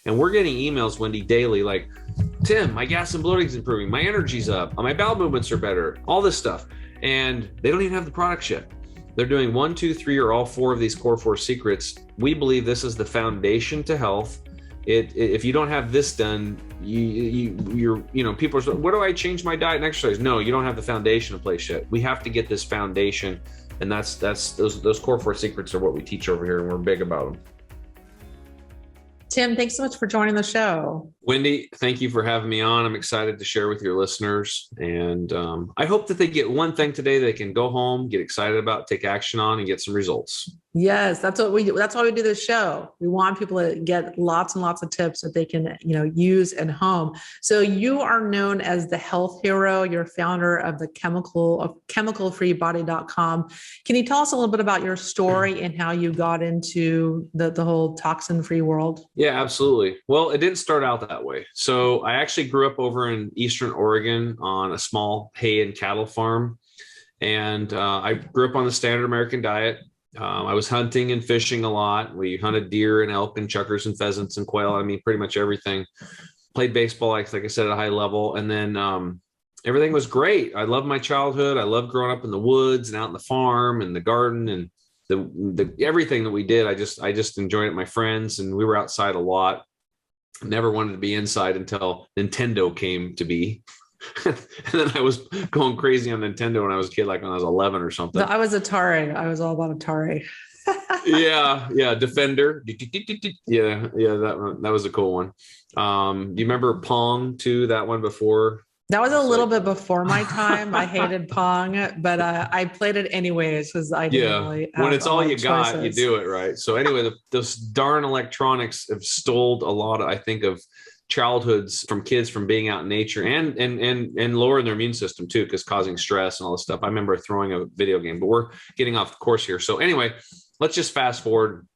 And we're getting emails, Wendy, daily, like, Tim, my gas and bloating is improving. My energy's up. My bowel movements are better. All this stuff. And they don't even have the products yet. They're doing 1, 2, 3, or all 4 of these core 4 secrets. We believe this is the foundation to health. If you don't have this done, people are, what do I change my diet and exercise? No, you don't have the foundation in place yet. We have to get this foundation, and that's those core 4 secrets are what we teach over here, and we're big about them. Tim, thanks so much for joining the show. Wendy, thank you for having me on. I'm excited to share with your listeners. And I hope that they get one thing today they can go home, get excited about, take action on, and get some results. Yes, that's what we do. That's why we do this show. We want people to get lots and lots of tips that they can, use at home. So you are known as the health hero. You're founder of the chemicalfreebody.com. Can you tell us a little bit about your story and how you got into the whole toxin-free world? Yeah, absolutely. Well, it didn't start out that way. So I actually grew up over in Eastern Oregon on a small hay and cattle farm. And I grew up on the standard American diet. I was hunting and fishing a lot. We hunted deer and elk and chukars and pheasants and quail. I mean, pretty much everything. Played baseball, like I said, at a high level. And then everything was great. I loved my childhood. I loved growing up in the woods and out in the farm and the garden and the everything that we did. I just enjoyed it with my friends, and we were outside a lot. Never wanted to be inside until Nintendo came to be. And then I was going crazy on Nintendo when I was a kid, like when I was 11 or something. No, I was Atari. I was all about Atari. Yeah. Defender. Yeah. That was a cool one. Do you remember Pong too? That one before? That was a little bit before my time. I hated Pong, but I played it anyways because I didn't really have when it's all you got, you choices. do it right. So anyway, those darn electronics have stole a lot, I think, of childhoods from kids from being out in nature and lowering their immune system too, because causing stress and all this stuff. I remember throwing a video game, but we're getting off the course here. So anyway, let's just fast forward.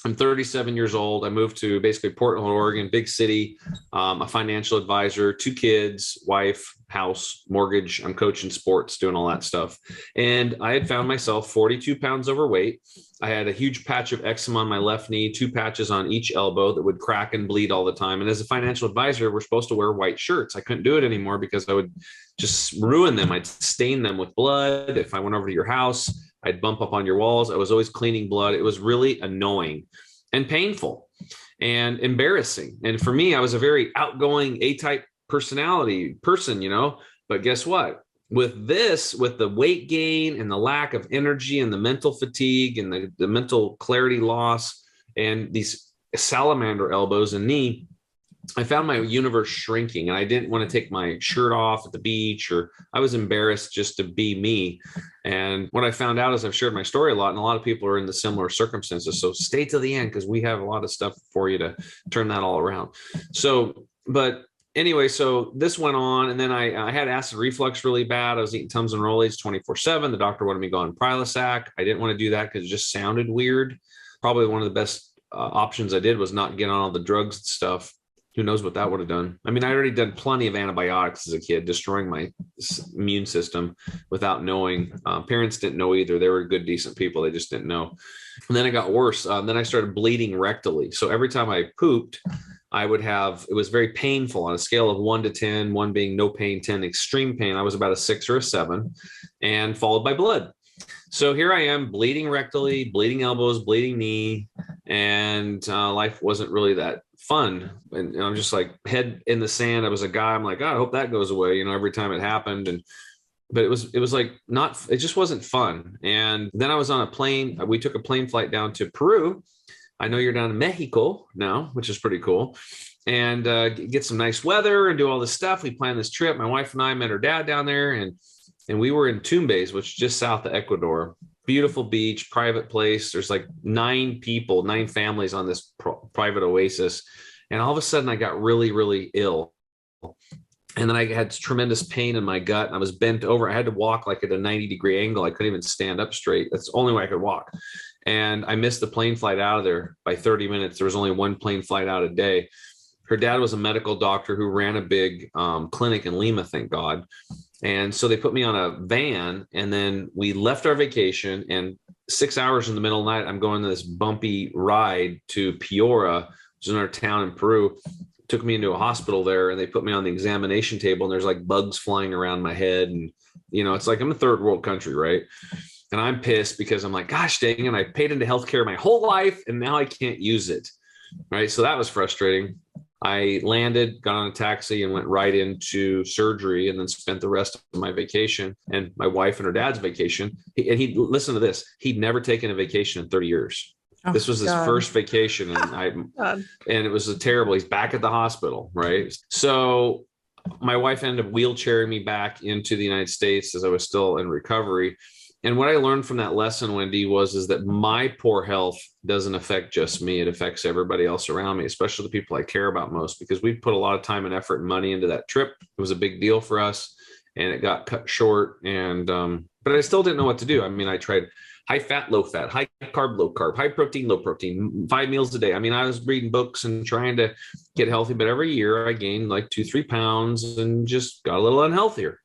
I'm 37 years old. I moved to basically Portland, Oregon, big city, a financial advisor, 2 kids, wife, house, mortgage. I'm coaching sports, doing all that stuff. And I had found myself 42 pounds overweight. I had a huge patch of eczema on my left knee, 2 patches on each elbow that would crack and bleed all the time. And as a financial advisor, we're supposed to wear white shirts. I couldn't do it anymore because I would just ruin them. I'd stain them with blood. If I went over to your house, I'd bump up on your walls. I was always cleaning blood. It was really annoying and painful and embarrassing. And for me, I was a very outgoing A-type personality person, but guess what? With the weight gain and the lack of energy and the mental fatigue and the mental clarity loss and these salamander elbows and knee, I found my universe shrinking, and I didn't want to take my shirt off at the beach, or I was embarrassed just to be me. And what I found out is I've shared my story a lot, and a lot of people are in the similar circumstances. So stay to the end, because we have a lot of stuff for you to turn that all around. So, but anyway, so this went on, and then I had acid reflux really bad. I was eating Tums and Rollies 24/7. The doctor wanted me to go on Prilosec. I didn't want to do that because it just sounded weird. Probably one of the best options I did was not get on all the drugs and stuff. Who knows what that would have done? I mean, I already done plenty of antibiotics as a kid, destroying my immune system without knowing. Parents didn't know either. They were good, decent people. They just didn't know. And then it got worse. Then I started bleeding rectally. So every time I pooped, it was very painful on a scale of 1 to 10, 1 being no pain, 10 extreme pain. I was about a 6 or a 7, and followed by blood. So here I am, bleeding rectally, bleeding elbows, bleeding knee, and life wasn't really that fun. And I'm just like head in the sand. I was a guy. I'm like, oh, I hope that goes away, every time it happened. But it was like it just wasn't fun. And then I was on a plane. We took a plane flight down to Peru. I know you're down in Mexico now, which is pretty cool. And get some nice weather and do all this stuff. We planned this trip. My wife and I met her dad down there, and we were in Tumbes, which is just south of Ecuador. Beautiful beach, private place. There's like 9 families on this private oasis. And all of a sudden I got really, really ill. And then I had tremendous pain in my gut. And I was bent over. I had to walk like at a 90-degree angle. I couldn't even stand up straight. That's the only way I could walk. And I missed the plane flight out of there by 30 minutes. There was only 1 plane flight out a day. Her dad was a medical doctor who ran a big clinic in Lima, thank God. And so they put me on a van, and then we left our vacation, and 6 hours in the middle of the night, I'm going on this bumpy ride to Piora, which is another town in Peru, took me into a hospital there, and they put me on the examination table, and there's like bugs flying around my head. And, it's like I'm a third world country, right? And I'm pissed because I'm like, gosh dang it, I paid into healthcare my whole life and now I can't use it. Right. So that was frustrating. I landed, got on a taxi and went right into surgery, and then spent the rest of my vacation and my wife and her dad's vacation. He listen to this. He'd never taken a vacation in 30 years. Oh, this was his first vacation. And and it was terrible. He's back at the hospital. Right. So my wife ended up wheelchairing me back into the United States as I was still in recovery. And what I learned from that lesson, Wendy, is that my poor health doesn't affect just me. It affects everybody else around me, especially the people I care about most, because we put a lot of time and effort and money into that trip. It was a big deal for us, and it got cut short. And, but I still didn't know what to do. I mean, I tried high fat, low fat, high carb, low carb, high protein, low protein, 5 meals a day. I mean, I was reading books and trying to get healthy, but every year I gained like 2-3 pounds and just got a little unhealthier.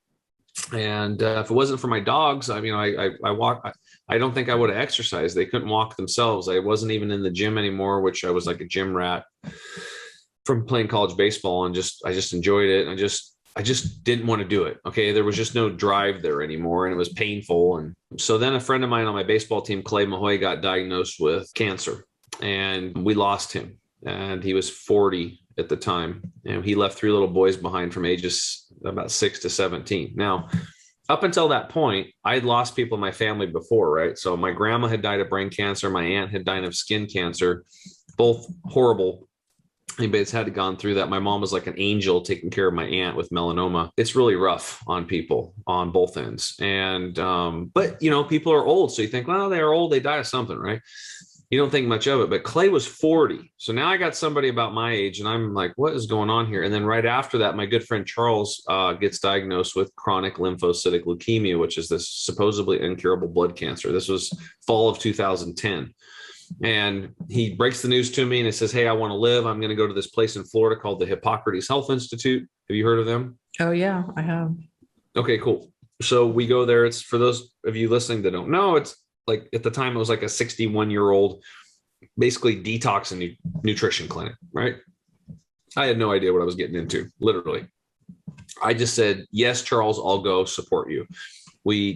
And if it wasn't for my dogs, I mean, I walk. I don't think I would have exercised. They couldn't walk themselves. I wasn't even in the gym anymore, which I was like a gym rat from playing college baseball, and I just enjoyed it. I just didn't want to do it. Okay, there was just no drive there anymore, and it was painful. And so then a friend of mine on my baseball team, Clay Mahoy, got diagnosed with cancer, and we lost him. And he was 40 at the time, and he left 3 little boys behind from ages about 6 to 17. Now, up until that point, I had lost people in my family before, right? So my grandma had died of brain cancer. My aunt had died of skin cancer, both horrible. Anybody that's had gone through that. My mom was like an angel taking care of my aunt with melanoma. It's really rough on people on both ends. And, but people are old. So you think, well, they're old, they die of something, right? You don't think much of it, but Clay was 40. So now I got somebody about my age, and I'm like, what is going on here? And then right after that, my good friend Charles gets diagnosed with chronic lymphocytic leukemia, which is this supposedly incurable blood cancer. This was fall of 2010. And he breaks the news to me, and he says, hey, I want to live. I'm going to go to this place in Florida called the Hippocrates Health Institute. Have you heard of them? Oh, yeah, I have. Okay, cool. So we go there. It's for those of you listening that don't know, it's like at the time it was like a 61-year-old, basically detox and nutrition clinic, right? I had no idea what I was getting into, literally. I just said, yes, Charles, I'll go support you.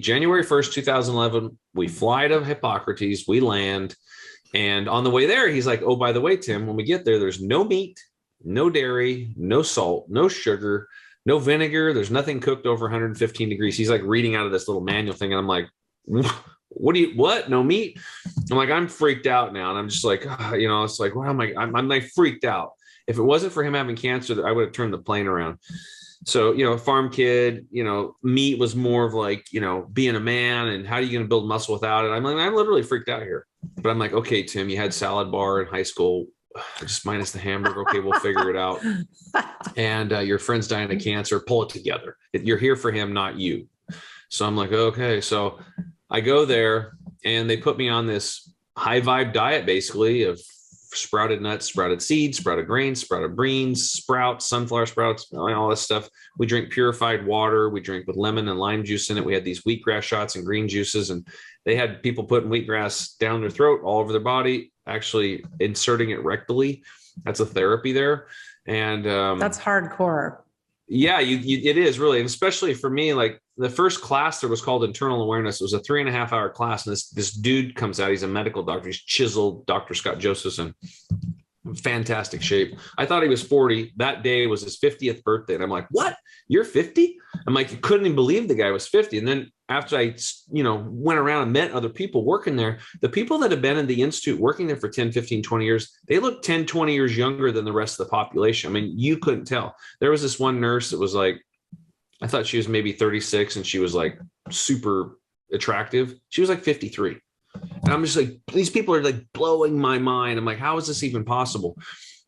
January 1st, 2011, we fly to Hippocrates, we land. And on the way there, he's like, oh, by the way, Tim, when we get there, there's no meat, no dairy, no salt, no sugar, no vinegar. There's nothing cooked over 115 degrees. He's like reading out of this little manual thing. And I'm like, what? No meat? I'm like, I'm freaked out now. And I'm just like, it's like, wow, I'm like freaked out. If it wasn't for him having cancer, I would have turned the plane around. So, farm kid, meat was more of like, being a man, and how are you going to build muscle without it? I'm like, I'm literally freaked out here. But I'm like, okay, Tim, you had salad bar in high school, just minus the hamburger. Okay, we'll figure it out. And your friend's dying of cancer, pull it together. You're here for him, not you. So I'm like, okay. So I go there, and they put me on this high vibe diet, basically, of sprouted nuts, sprouted seeds, sprouted grains, sprouted beans, sprouts, sunflower sprouts, all this stuff. We drink purified water. We drink with lemon and lime juice in it. We had these wheatgrass shots and green juices, and they had people putting wheatgrass down their throat, all over their body, actually inserting it rectally. That's a therapy there. And that's hardcore. Yeah, it is really. And especially for me, like the first class there was called Internal Awareness. It was a 3.5-hour class. And this dude comes out. He's a medical doctor. He's chiseled, Dr. Scott Josephson. Fantastic shape. I thought he was 40. That day was his 50th birthday. And I'm like, what? You're 50? I'm like, you couldn't even believe the guy was 50. And then after I, went around and met other people working there, the people that have been in the Institute working there for 10, 15, 20 years, they look 10, 20 years younger than the rest of the population. I mean, you couldn't tell. There was this one nurse that was like, I thought she was maybe 36, and she was like super attractive. She was like 53. And I'm just like, these people are like blowing my mind. I'm like, how is this even possible?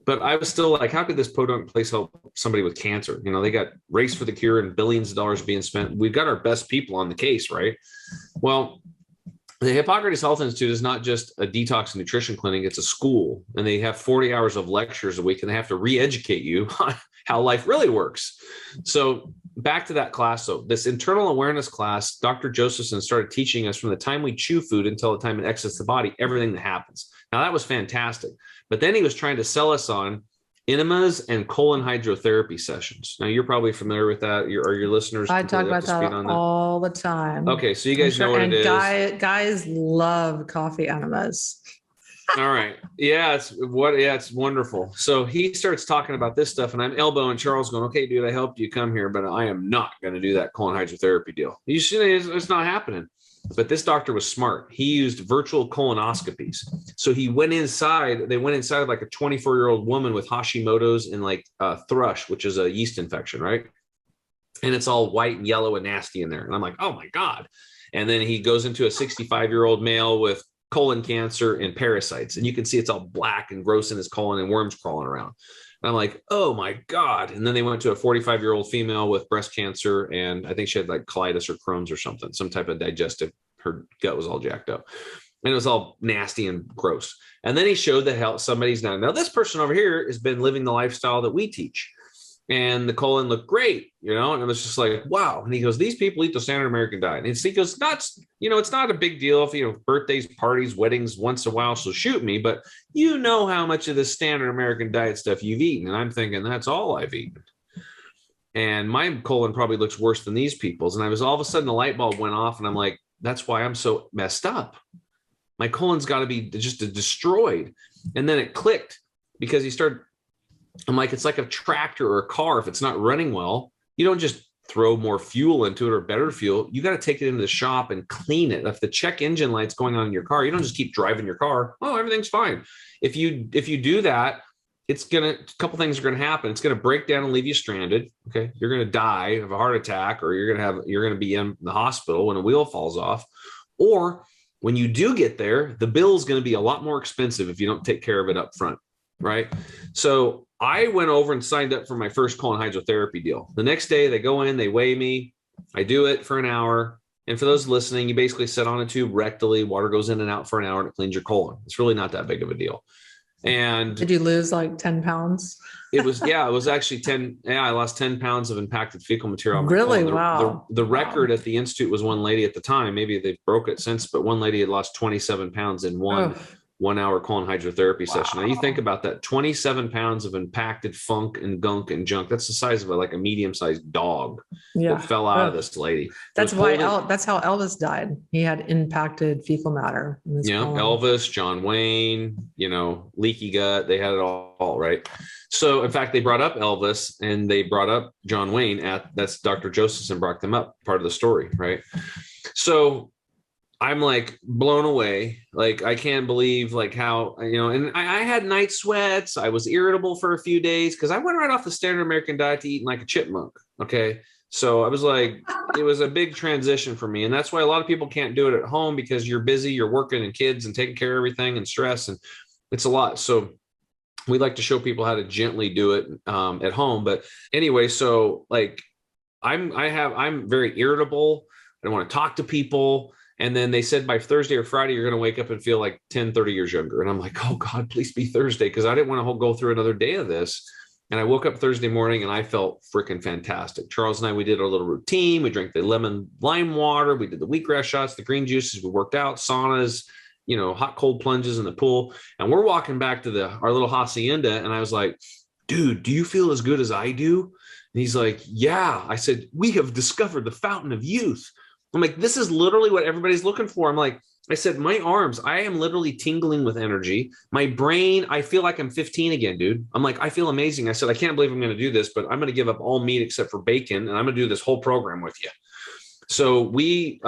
But I was still like, how could this podunk place help somebody with cancer? They got Race for the Cure and billions of dollars being spent. We've got our best people on the case, right? Well, The Hippocrates Health Institute is not just a detox and nutrition clinic, it's a school, and they have 40 hours of lectures a week, and they have to re-educate you on how life really works. So back to that class. So this internal awareness class, Dr. Josephson started teaching us from the time we chew food until the time it exits the body, everything that happens. Now that was fantastic. But then he was trying to sell us on enemas and colon hydrotherapy sessions. Now you're probably familiar with that. Your listeners? I talk about that all the time. Okay, so you guys know what it is. Guys love coffee enemas. All right. Yeah, it's wonderful. So he starts talking about this stuff, and I'm elbowing Charles going, okay, dude, I helped you come here, but I am not going to do that colon hydrotherapy deal. You see, it's not happening. But this doctor was smart. He used virtual colonoscopies. So he went inside. They went inside of like a 24-year-old woman with Hashimoto's and like thrush, which is a yeast infection, right? And it's all white and yellow and nasty in there. And I'm like, oh my God. And then he goes into a 65-year-old male with colon cancer and parasites. And you can see it's all black and gross in his colon and worms crawling around. And I'm like, oh my God. And then they went to a 45-year-old female with breast cancer. And I think she had like colitis or Crohn's or something, some type of digestive, her gut was all jacked up. And it was all nasty and gross. And then he showed the health somebody's now this person over here has been living the lifestyle that we teach. And the colon looked great, and it was just like, wow. And he goes, these people eat the standard American diet. And he goes, it's not a big deal if, birthdays, parties, weddings, once in a while, so shoot me. But you know how much of the standard American diet stuff you've eaten. And I'm thinking, that's all I've eaten. And my colon probably looks worse than these people's. And I was all of a sudden the light bulb went off and I'm like, that's why I'm so messed up. My colon's got to be just destroyed. And then it clicked because I'm like, it's like a tractor or a car. If it's not running well, you don't just throw more fuel into it or better fuel. You got to take it into the shop and clean it. If the check engine light's going on in your car, you don't just keep driving your car. Oh, everything's fine. If you do that, a couple things are going to happen. It's going to break down and leave you stranded. Okay. You're going to die of a heart attack, or you're going to be in the hospital when a wheel falls off. Or when you do get there, the bill is going to be a lot more expensive if you don't take care of it up front. Right. So I went over and signed up for my first colon hydrotherapy deal. The next day they go in, they weigh me. I do it for an hour. And for those listening, you basically sit on a tube rectally, water goes in and out for an hour and it cleans your colon. It's really not that big of a deal. And did you lose like 10 pounds? It was actually 10. Yeah, I lost 10 pounds of impacted fecal material. Really? Wow. The record at the Institute was one lady at the time. Maybe they've broke it since, but one lady had lost 27 pounds in one 1 hour colon hydrotherapy session. Now you think about that, 27 pounds of impacted funk and gunk and junk. That's the size of like a medium-sized dog that fell out of this lady. That's that's how Elvis died. He had impacted fecal matter. Colon. Elvis, John Wayne, leaky gut. They had it all right. So in fact, they brought up Elvis and they brought up John Wayne that's Dr. Josephson brought them up, part of the story, right? So I'm like blown away. Like, I can't believe like how, and I had night sweats. I was irritable for a few days because I went right off the standard American diet to eating like a chipmunk. Okay. So I was like, it was a big transition for me. And that's why a lot of people can't do it at home because you're busy, you're working and kids and taking care of everything and stress. And it's a lot. So we like to show people how to gently do it at home. But anyway, so like I'm very irritable. I don't want to talk to people. And then they said by Thursday or Friday, you're going to wake up and feel like 10, 30 years younger. And I'm like, oh God, please be Thursday. Cause I didn't want to go through another day of this. And I woke up Thursday morning and I felt freaking fantastic. Charles and I, we did our little routine. We drank the lemon lime water. We did the wheatgrass shots, the green juices. We worked out, saunas, hot, cold plunges in the pool. And we're walking back to our little hacienda. And I was like, dude, do you feel as good as I do? And he's like, yeah. I said, we have discovered the fountain of youth. I'm like, this is literally what everybody's looking for. I'm like, I said, my arms, I am literally tingling with energy. My brain, I feel like I'm 15 again, dude. I'm like, I feel amazing. I said, I can't believe I'm going to do this, but I'm going to give up all meat except for bacon. And I'm going to do this whole program with you. So we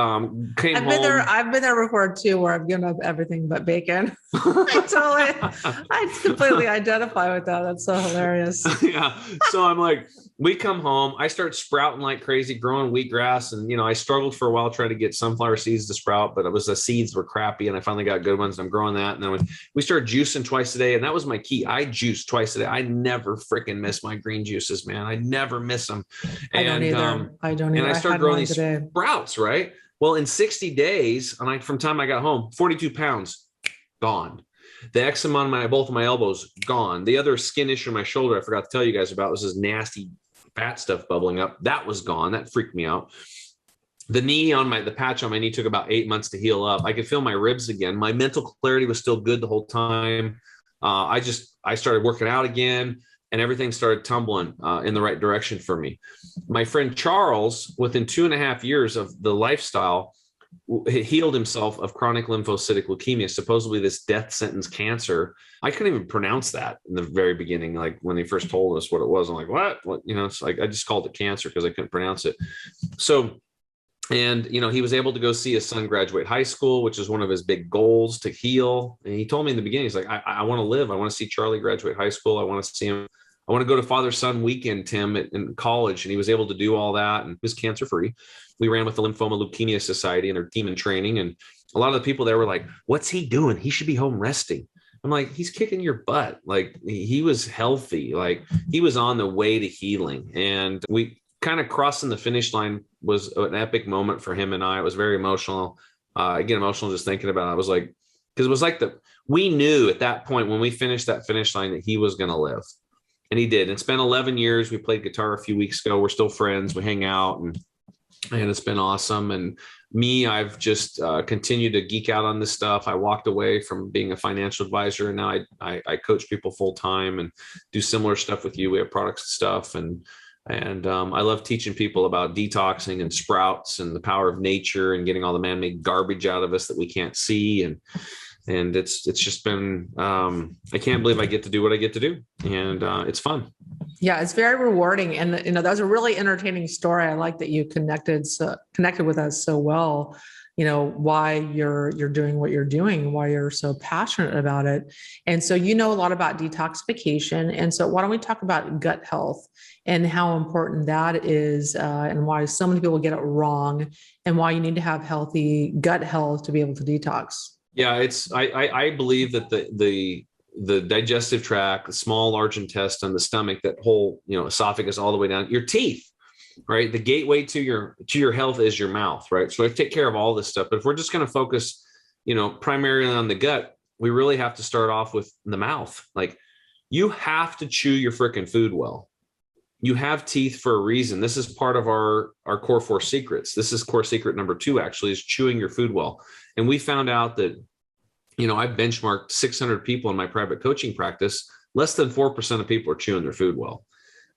came home. I've been there before too, where I've given up everything but bacon. I completely identify with that. That's so hilarious. Yeah. So I'm like, we come home, I start sprouting like crazy, growing wheatgrass. And, I struggled for a while trying to get sunflower seeds to sprout, but the seeds were crappy. And I finally got good ones. And I'm growing that. And then we started juicing twice a day. And that was my key. I juice twice a day. I never freaking miss my green juices, man. I never miss them. I don't either. And I started growing these sprouts, right? Well, in 60 days, from time I got home, 42 pounds gone. The eczema on both of my elbows gone. The other skin issue on my shoulder I forgot to tell you guys about was this nasty fat stuff bubbling up. That was gone. That freaked me out. The the patch on my knee took about 8 months to heal up. I could feel my ribs again. My mental clarity was still good the whole time. I started working out again, and everything started tumbling in the right direction for me. My friend Charles, within 2.5 years of the lifestyle, healed himself of chronic lymphocytic leukemia, supposedly this death sentence cancer. I couldn't even pronounce that in the very beginning. Like when they first told us what it was, I'm like, what? It's like, I just called it cancer because I couldn't pronounce it. So, and, he was able to go see his son graduate high school, which is one of his big goals, to heal. And he told me in the beginning, he's like, I want to live. I want to see Charlie graduate high school. I want to see him. I want to go to father-son weekend, Tim, in college. And he was able to do all that, and he was cancer-free. We ran with the Lymphoma Leukemia Society and their team in training. And a lot of the people there were like, what's he doing? He should be home resting. I'm like, he's kicking your butt. Like, he was healthy. Like, he was on the way to healing. And we kind of crossing the finish line was an epic moment for him and I. It was very emotional. I get emotional just thinking about it. I was like, because it was like we knew at that point when we finished that finish line that he was going to live. And he did. It's been 11 years. We played guitar a few weeks ago. We're still friends. We hang out, and it's been awesome. And me, I've just continued to geek out on this stuff. I walked away from being a financial advisor, and now I coach people full time and do similar stuff with you. We have products and stuff. And I love teaching people about detoxing and sprouts and the power of nature and getting all the man-made garbage out of us that we can't see. And it's just been, I can't believe I get to do what I get to do. And it's fun. Yeah, it's very rewarding. And, that was a really entertaining story. I like that you connected with us so well, why you're doing what you're doing, why you're so passionate about it. And so, a lot about detoxification. And so why don't we talk about gut health and how important that is, and why so many people get it wrong, and why you need to have healthy gut health to be able to detox. Yeah, I believe that the digestive tract, the small, large intestine, the stomach, that whole, esophagus all the way down, your teeth, right? The gateway to your health is your mouth, right? So I take care of all this stuff. But if we're just going to focus, primarily on the gut, we really have to start off with the mouth. Like, you have to chew your freaking food well. You have teeth for a reason. This is part of our core 4 secrets. This is core secret number 2, actually, is chewing your food well. And we found out that, I benchmarked 600 people in my private coaching practice. Less than 4% of people are chewing their food well.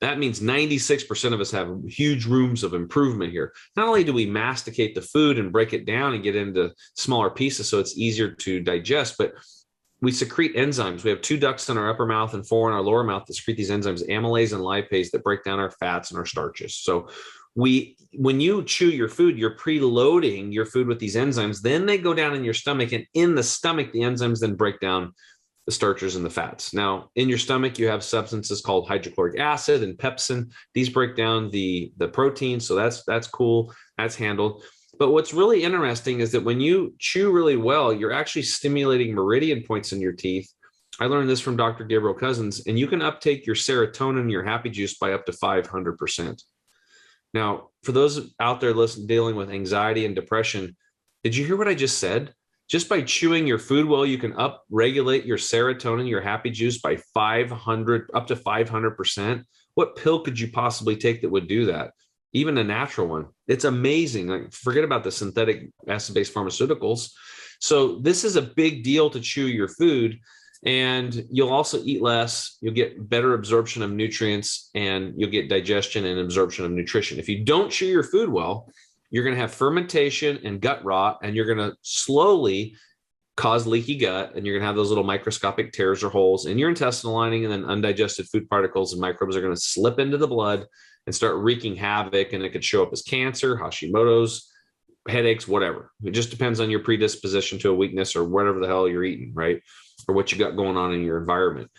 That means 96% of us have huge rooms of improvement here. Not only do we masticate the food and break it down and get into smaller pieces so it's easier to digest, but we secrete enzymes. We have 2 ducts in our upper mouth and 4 in our lower mouth that secrete these enzymes, amylase and lipase, that break down our fats and our starches. So when you chew your food, you're preloading your food with these enzymes. Then they go down in your stomach, and in the stomach, the enzymes then break down the starches and the fats. Now, in your stomach, you have substances called hydrochloric acid and pepsin. These break down the protein. So that's cool. That's handled. But what's really interesting is that when you chew really well, you're actually stimulating meridian points in your teeth. I learned this from Dr. Gabriel Cousins, and you can uptake your serotonin, your happy juice, by up to 500%. Now, for those out there dealing with anxiety and depression, did you hear what I just said? Just by chewing your food well, you can up-regulate your serotonin, your happy juice, by up to 500%. What pill could you possibly take that would do that? Even a natural one. It's amazing. Like, forget about the synthetic acid-based pharmaceuticals. So this is a big deal to chew your food, and you'll also eat less. You'll get better absorption of nutrients, and you'll get digestion and absorption of nutrition. If you don't chew your food well, you're going to have fermentation and gut rot, and you're going to slowly cause leaky gut, and you're going to have those little microscopic tears or holes in your intestinal lining, and then undigested food particles and microbes are going to slip into the blood and start wreaking havoc, and it could show up as cancer, Hashimoto's, headaches, whatever. It just depends on your predisposition to a weakness or whatever the hell you're eating, right? Or what you got going on in your environment.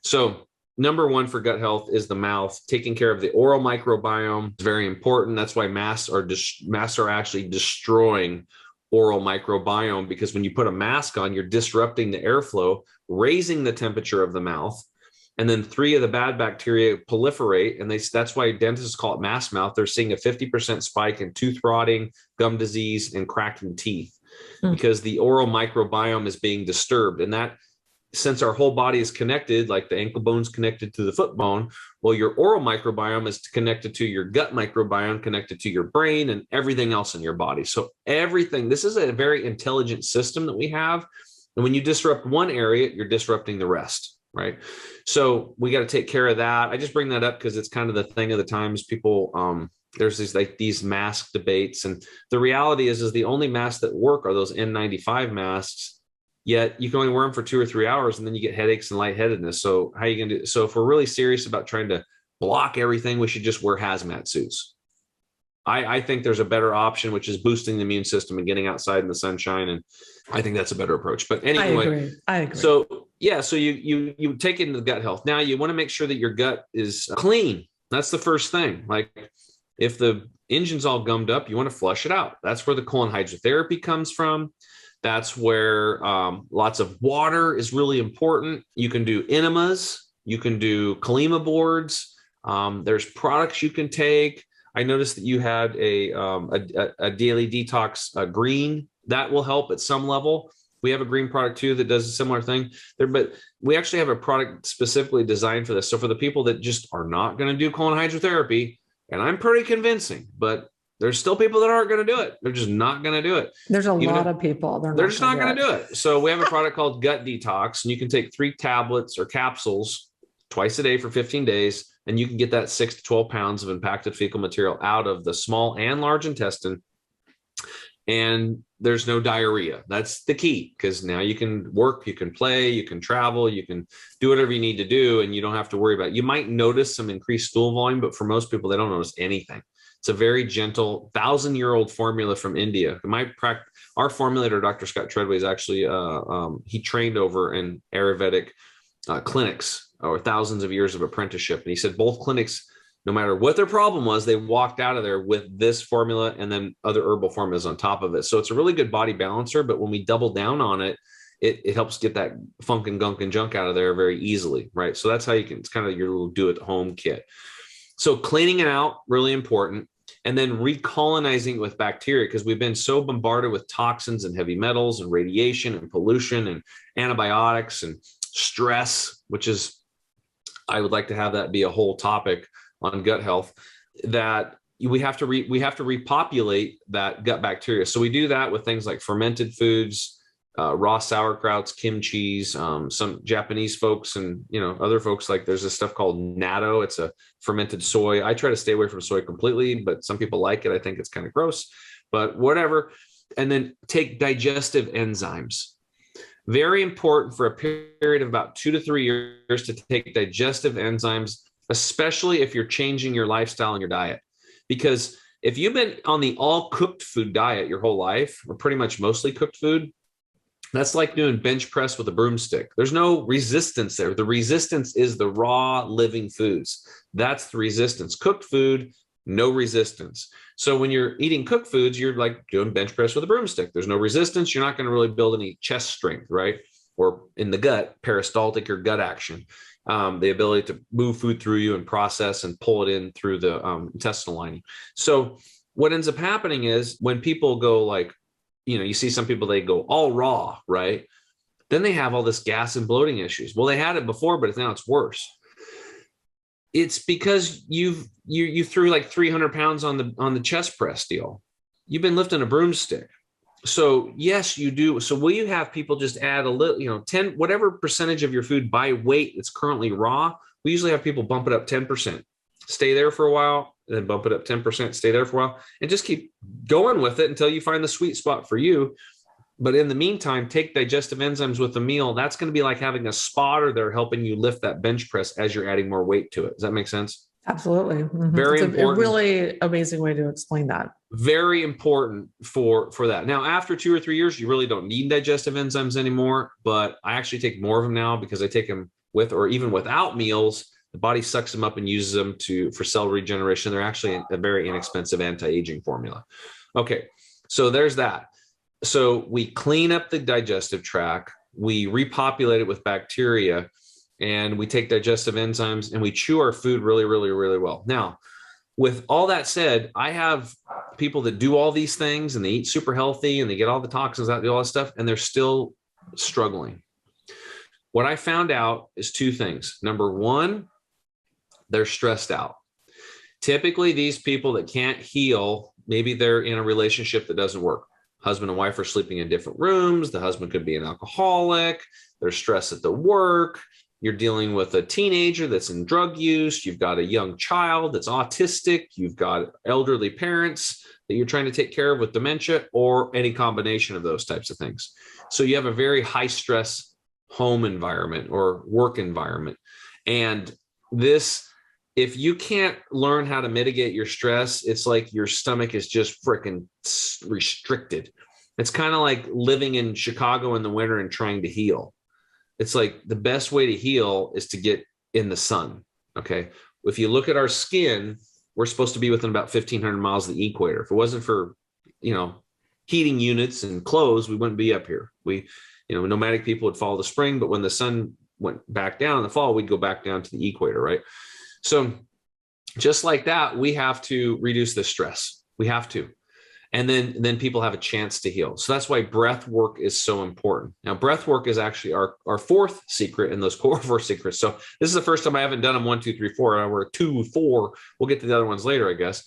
So number 1 for gut health is the mouth. Taking care of the oral microbiome is very important. That's why masks are actually destroying oral microbiome, because when you put a mask on, you're disrupting the airflow, raising the temperature of the mouth. And then 3 of the bad bacteria proliferate. And that's why dentists call it mass mouth. They're seeing a 50% spike in tooth rotting, gum disease, and cracking teeth because the oral microbiome is being disturbed. And that, since our whole body is connected, like the ankle bone's connected to the foot bone, well, your oral microbiome is connected to your gut microbiome, connected to your brain and everything else in your body. So everything, this is a very intelligent system that we have. And when you disrupt one area, you're disrupting the rest, right? So we got to take care of that. I just bring that up because it's kind of the thing of the times. People, there's these mask debates. And the reality is the only masks that work are those N95 masks. Yet you can only wear them for 2 or 3 hours and then you get headaches and lightheadedness. So how are you going to do? So if we're really serious about trying to block everything, we should just wear hazmat suits. I think there's a better option, which is boosting the immune system and getting outside in the sunshine. And I think that's a better approach. But anyway, I agree. So yeah, so you take it into the gut health. Now you want to make sure that your gut is clean. That's the first thing. Like if the engine's all gummed up, you want to flush it out. That's where the colon hydrotherapy comes from. That's where lots of water is really important. You can do enemas. You can do Kalima boards. There's products you can take. I noticed that you had a daily detox green that will help at some level. We have a green product too that does a similar thing there, but we actually have a product specifically designed for this. So for the people that just are not going to do colon hydrotherapy, and I'm pretty convincing, but there's still people that aren't going to do it. They're just not going to do it. There's a lot of people. They're just not going to do it. So we have a product called Gut Detox, and you can take 3 tablets or capsules twice a day for 15 days. And you can get that 6 to 12 pounds of impacted fecal material out of the small and large intestine. And there's no diarrhea. That's the key, because now you can work, you can play, you can travel, you can do whatever you need to do, and you don't have to worry about it. You might notice some increased stool volume, but for most people, they don't notice anything. It's a very gentle 1,000-year-old formula from India. Our formulator, Dr. Scott Treadway, is actually, he trained over in Ayurvedic clinics or thousands of years of apprenticeship. And he said both clinics, no matter what their problem was, they walked out of there with this formula and then other herbal formulas on top of it. So it's a really good body balancer, but when we double down on it, it helps get that funk and gunk and junk out of there very easily, right? So that's how you can, it's kind of your little do-it-home kit. So cleaning it out, really important. And then recolonizing it with bacteria, because we've been so bombarded with toxins and heavy metals and radiation and pollution and antibiotics and stress, which is, I would like to have that be a whole topic on gut health, that we have to repopulate that gut bacteria. So we do that with things like fermented foods, raw sauerkrauts, kimchi, some Japanese folks and other folks, like there's this stuff called natto. It's a fermented soy. I try to stay away from soy completely, but some people like it. I think it's kind of gross, but whatever. And then take digestive enzymes. Very important for a period of about 2 to 3 years to take digestive enzymes, especially if you're changing your lifestyle and your diet. Because if you've been on the all cooked food diet your whole life, or pretty much mostly cooked food, that's like doing bench press with a broomstick. There's no resistance there. The resistance is the raw living foods. That's the resistance. Cooked food, no resistance. So when you're eating cooked foods, you're like doing bench press with a broomstick. There's no resistance. You're not going to really build any chest strength, right? Or in the gut, peristaltic or gut action, the ability to move food through you and process and pull it in through the intestinal lining. So what ends up happening is when people go like, you see some people, they go all raw, right? Then they have all this gas and bloating issues. Well, they had it before, but now it's worse. It's because you threw like 300 pounds on the chest press deal. You've been lifting a broomstick. So yes, you do. So will you have people just add a little, 10, whatever percentage of your food by weight that's currently raw? We usually have people bump it up 10%, stay there for a while, and then bump it up 10%, stay there for a while, and just keep going with it until you find the sweet spot for you. But in the meantime, take digestive enzymes with the meal. That's going to be like having a spotter there helping you lift that bench press as you're adding more weight to it. Does that make sense? Absolutely. Mm-hmm. Very it's important. A really amazing way to explain that. Very important for that. Now, after 2 or 3 years, you really don't need digestive enzymes anymore, but I actually take more of them now because I take them with or even without meals. The body sucks them up and uses them for cell regeneration. They're actually a very inexpensive anti-aging formula. Okay, so there's that. So we clean up the digestive tract, we repopulate it with bacteria, and we take digestive enzymes, and we chew our food really, really, really well. Now, with all that said, I have people that do all these things and they eat super healthy and they get all the toxins out, all that stuff, and they're still struggling. What I found out is two things. Number one, they're stressed out. Typically, these people that can't heal, maybe they're in a relationship that doesn't work. Husband and wife are sleeping in different rooms. The husband could be an alcoholic. There's stress at the work. You're dealing with a teenager that's in drug use. You've got a young child that's autistic. You've got elderly parents that you're trying to take care of with dementia, or any combination of those types of things. So you have a very high stress home environment or work environment. And this, if you can't learn how to mitigate your stress, it's like your stomach is just freaking restricted. It's kind of like living in Chicago in the winter and trying to heal. It's like the best way to heal is to get in the sun. Okay. If you look at our skin, we're supposed to be within about 1,500 miles of the equator. If it wasn't for, heating units and clothes, we wouldn't be up here. Nomadic people would follow the spring, but when the sun went back down in the fall, we'd go back down to the equator, right? So just like that, we have to reduce the stress. We have to. And then people have a chance to heal. So that's why breath work is so important. Now, breath work is actually our fourth secret in those core four secrets. So this is the first time I haven't done them 1, 2, 3, 4. We're 2, 4. We'll get to the other ones later, I guess.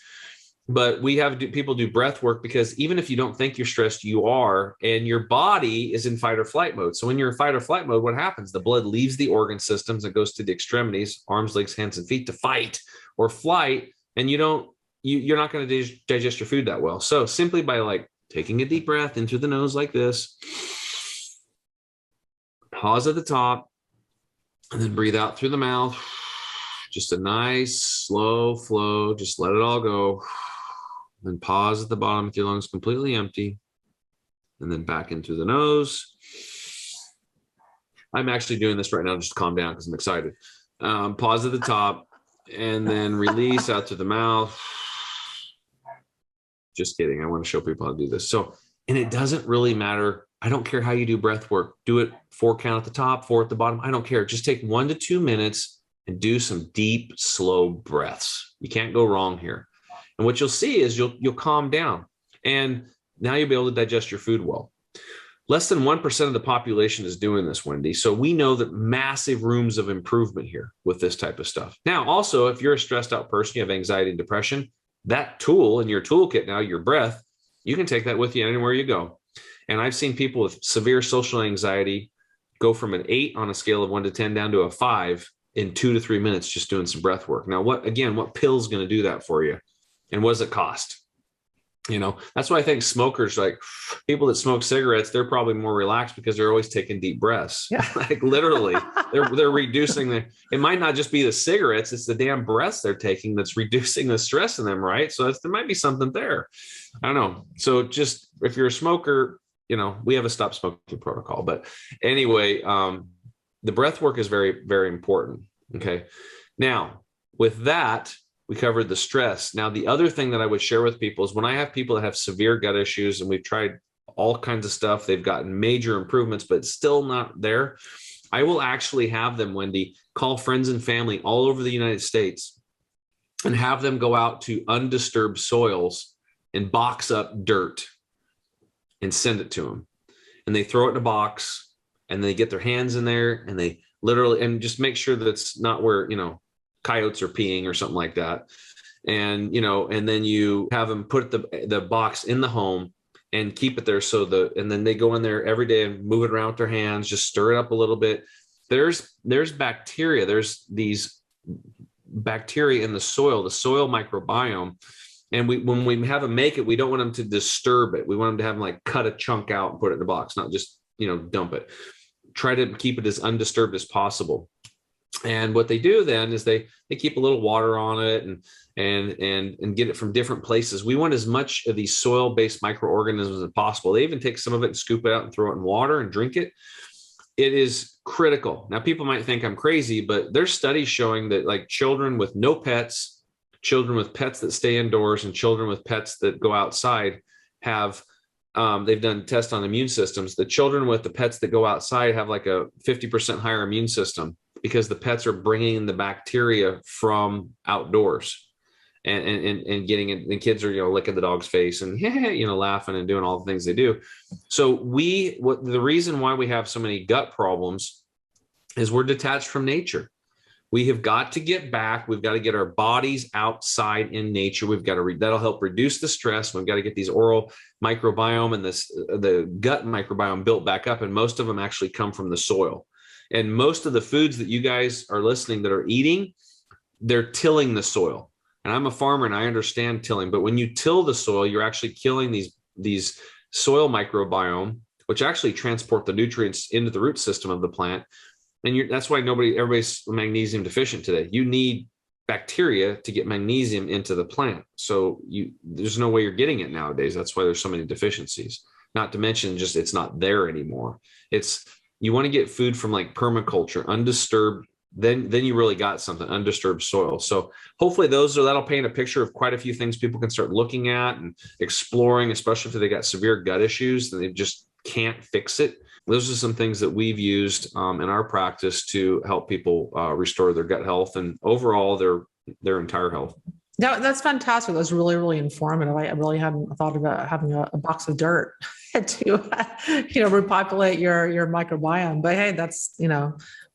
But we have people do breath work because even if you don't think you're stressed, you are, and your body is in fight or flight mode. So when you're in fight or flight mode, what happens? The blood leaves the organ systems and goes to the extremities, arms, legs, hands, and feet to fight or flight. And you're not going to digest your food that well. So simply by taking a deep breath in through the nose like this, pause at the top, and then breathe out through the mouth. Just a nice slow flow. Just let it all go. Then pause at the bottom with your lungs completely empty. And then back in through the nose. I'm actually doing this right now just to calm down because I'm excited. Pause at the top and then release out through the mouth. Just kidding. I want to show people how to do this. So, and it doesn't really matter. I don't care how you do breath work. Do it 4 count at the top, 4 at the bottom. I don't care. Just take 1 to 2 minutes and do some deep, slow breaths. You can't go wrong here. And what you'll see is you'll calm down. And now you'll be able to digest your food well. Less than 1% of the population is doing this, Wendy. So we know that massive rooms of improvement here with this type of stuff. Now, also, if you're a stressed out person, you have anxiety and depression, that tool in your toolkit now, your breath, you can take that with you anywhere you go. And I've seen people with severe social anxiety go from an 8 on a scale of 1 to 10 down to a 5 in 2 to 3 minutes just doing some breath work. Now, what pill is going to do that for you? And what does it cost? That's why I think smokers, like people that smoke cigarettes, they're probably more relaxed because they're always taking deep breaths. Yeah. Literally, they're reducing it might not just be the cigarettes, it's the damn breaths they're taking that's reducing the stress in them, right? So there might be something there. I don't know. So just if you're a smoker, we have a stop smoking protocol. But anyway, the breath work is very, very important. Okay. Now, with that, we covered the stress. Now, the other thing that I would share with people is when I have people that have severe gut issues and we've tried all kinds of stuff, they've gotten major improvements, but still not there. I will actually have them, Wendy, call friends and family all over the United States and have them go out to undisturbed soils and box up dirt and send it to them. And they throw it in a box and they get their hands in there and they literally, and just make sure that it's not where, coyotes are peeing or something like that. And, and then you have them put the box in the home and keep it there. And then they go in there every day and move it around with their hands, just stir it up a little bit. There's bacteria. There's these bacteria in the soil microbiome. And when we have them make it, we don't want them to disturb it. We want them to have them cut a chunk out and put it in the box, not just, dump it. Try to keep it as undisturbed as possible. And what they do then is they keep a little water on it and get it from different places. We want as much of these soil-based microorganisms as possible. They even take some of it and scoop it out and throw it in water and drink it. It is critical. Now, people might think I'm crazy, but there's studies showing that children with no pets, children with pets that stay indoors, and children with pets that go outside have they've done tests on immune systems. The children with the pets that go outside have a 50% higher immune system because the pets are bringing the bacteria from outdoors. And getting it, and kids are, licking the dog's face and, laughing and doing all the things they do. So the reason why we have so many gut problems is we're detached from nature. We have got to get back. We've got to get our bodies outside in nature. We've got to, that'll help reduce the stress. We've got to get these oral microbiome and the gut microbiome built back up. And most of them actually come from the soil. And most of the foods that you guys are listening that are eating, they're tilling the soil. And I'm a farmer and I understand tilling, but when you till the soil, you're actually killing these soil microbiome, which actually transport the nutrients into the root system of the plant. And that's why everybody's magnesium deficient today. You need bacteria to get magnesium into the plant. So there's no way you're getting it nowadays. That's why there's so many deficiencies, not to mention just it's not there anymore. You want to get food from like permaculture, undisturbed. Then you really got something, undisturbed soil. So hopefully that'll paint a picture of quite a few things people can start looking at and exploring, especially if they got severe gut issues and they just can't fix it. Those are some things that we've used in our practice to help people restore their gut health and overall their entire health. That's fantastic. That's really, really informative. I really hadn't thought about having a box of dirt to, repopulate your microbiome. But hey, that's,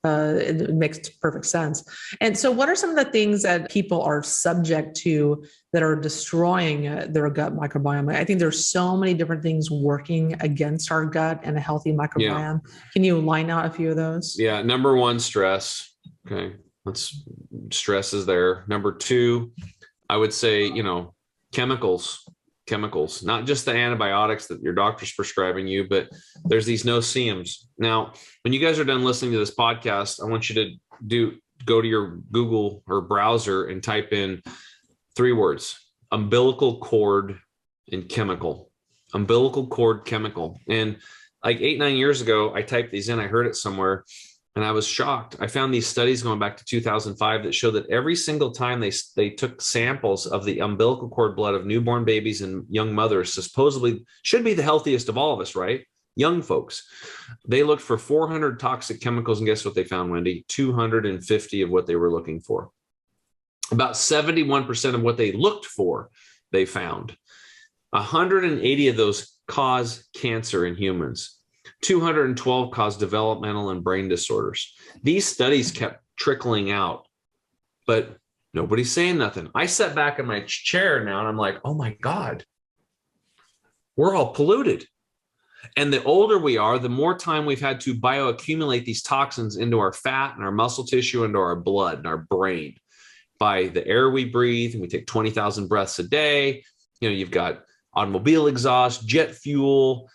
it makes perfect sense. And so what are some of the things that people are subject to that are destroying their gut microbiome? I think there's so many different things working against our gut and a healthy microbiome. Yeah. Can you line out a few of those? Yeah. Number one, stress. Okay. Stress is there. Number two, I would say, chemicals, not just the antibiotics that your doctor's prescribing you, but there's these no-see-ums. Now, when you guys are done listening to this podcast, I want you to go to your Google or browser and type in 3 words: umbilical cord and chemical. Umbilical cord, chemical. And like 8-9 years ago, I typed these in, I heard it somewhere, and I was shocked. I found these studies going back to 2005 that show that every single time they took samples of the umbilical cord blood of newborn babies and young mothers, supposedly should be the healthiest of all of us, right? Young folks. They looked for 400 toxic chemicals, and guess what they found, Wendy? 250 of what they were looking for. About 71% of what they looked for, they found. 180 of those cause cancer in humans. 212 cause developmental and brain disorders. These studies kept trickling out, but nobody's saying nothing. I sat back in my chair now and I'm like, oh my God, we're all polluted. And the older we are, the more time we've had to bioaccumulate these toxins into our fat and our muscle tissue, into our blood and our brain by the air we breathe. And we take 20,000 breaths a day. You've got automobile exhaust, jet fuel,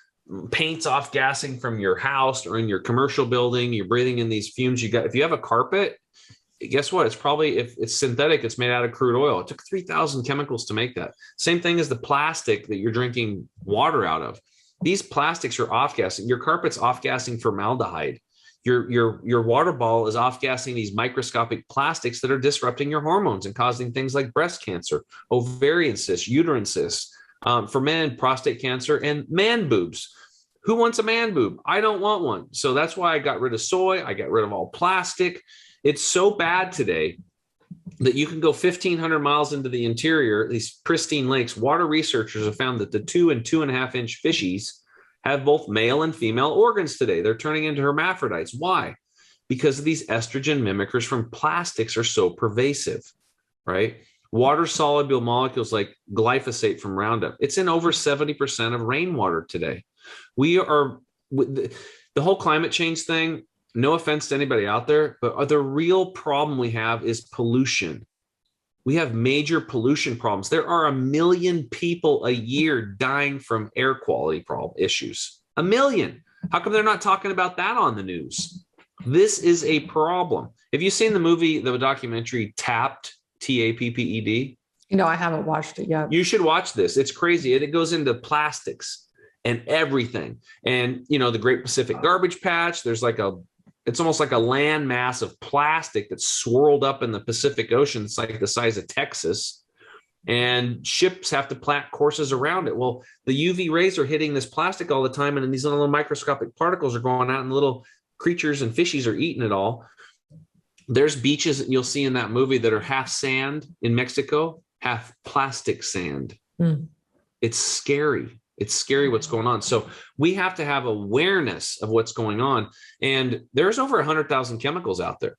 paint's off gassing from your house or in your commercial building. You're breathing in these fumes. If you have a carpet, guess what? It's probably, if it's synthetic, it's made out of crude oil. It took 3,000 chemicals to make that. Same thing as the plastic that you're drinking water out of. These plastics are off gassing. Your carpet's off gassing formaldehyde. Your water ball is off gassing these microscopic plastics that are disrupting your hormones and causing things like breast cancer, ovarian cysts, uterine cysts. For men, prostate cancer, and man boobs. Who wants a man boob? I don't want one. So that's why I got rid of soy. I got rid of all plastic. It's so bad today that you can go 1,500 miles into the interior, these pristine lakes. Water researchers have found that the 2 and 2.5 inch fishies have both male and female organs today. They're turning into hermaphrodites. Why? Because of these estrogen mimickers from plastics are so pervasive, right? Water-soluble molecules like glyphosate from Roundup. It's in over 70% of rainwater today. The whole climate change thing, no offense to anybody out there, but the real problem we have is pollution. We have major pollution problems. There are 1 million people a year dying from air quality issues. 1 million. How come they're not talking about that on the news? This is a problem. Have you seen the documentary Tapped? TAPPED? I haven't watched it yet. You should watch this. It's crazy. It goes into plastics and everything. And, the Great Pacific Garbage Patch, it's almost like a land mass of plastic that's swirled up in the Pacific Ocean. It's like the size of Texas. And ships have to plant courses around it. Well, the UV rays are hitting this plastic all the time. And then these little microscopic particles are going out and little creatures and fishies are eating it all. There's beaches that you'll see in that movie that are half sand in Mexico, half plastic sand. Mm. It's scary. It's scary what's going on. So we have to have awareness of what's going on. And there's over 100,000 chemicals out there.